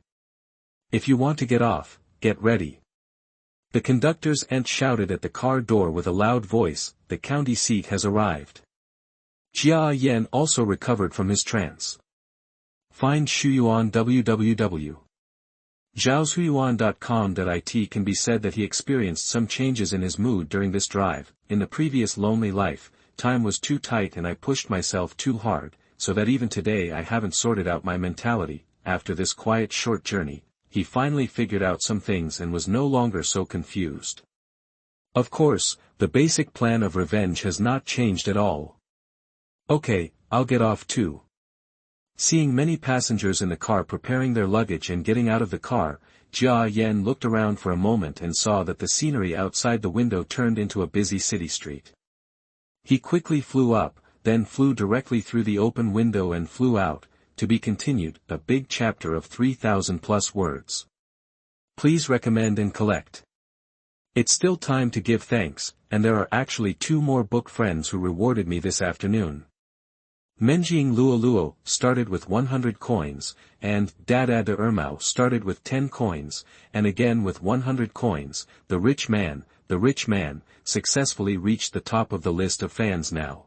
If you want to get off, get ready. The conductor's aunt shouted at the car door with a loud voice, the county seat has arrived. Jia Yan also recovered from his trance. Find Shuyuan www. Zhaoshuyuan.com.it can be said that he experienced some changes in his mood during this drive. In the previous lonely life, time was too tight and I pushed myself too hard, so that even today I haven't sorted out my mentality. After this quiet short journey, he finally figured out some things and was no longer so confused. Of course, the basic plan of revenge has not changed at all. Okay, I'll get off too. Seeing many passengers in the car preparing their luggage and getting out of the car, Jia Yan looked around for a moment and saw that the scenery outside the window turned into a busy city street. He quickly flew up, then flew directly through the open window and flew out, to be continued, a big chapter of 3,000 plus words. Please recommend and collect. It's still time to give thanks, and there are actually 2 more book friends who rewarded me this afternoon. Menjing Luo started with 100 coins, and Dada de Ermao started with 10 coins, and again with 100 coins. The rich man, successfully reached the top of the list of fans now.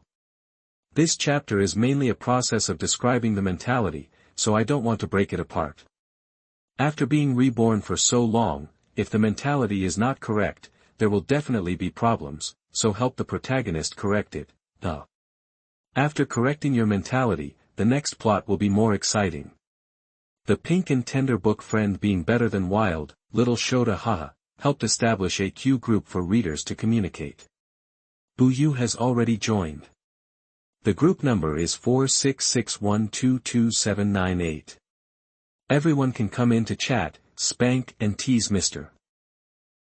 This chapter is mainly a process of describing the mentality, so I don't want to break it apart. After being reborn for so long, if the mentality is not correct, there will definitely be problems, so help the protagonist correct it. After correcting your mentality, the next plot will be more exciting. The pink and tender book friend being better than wild, little Shota haha, helped establish a Q group for readers to communicate. Buyu has already joined. The group number is 4661222798. Everyone can come in to chat, spank and tease Mr.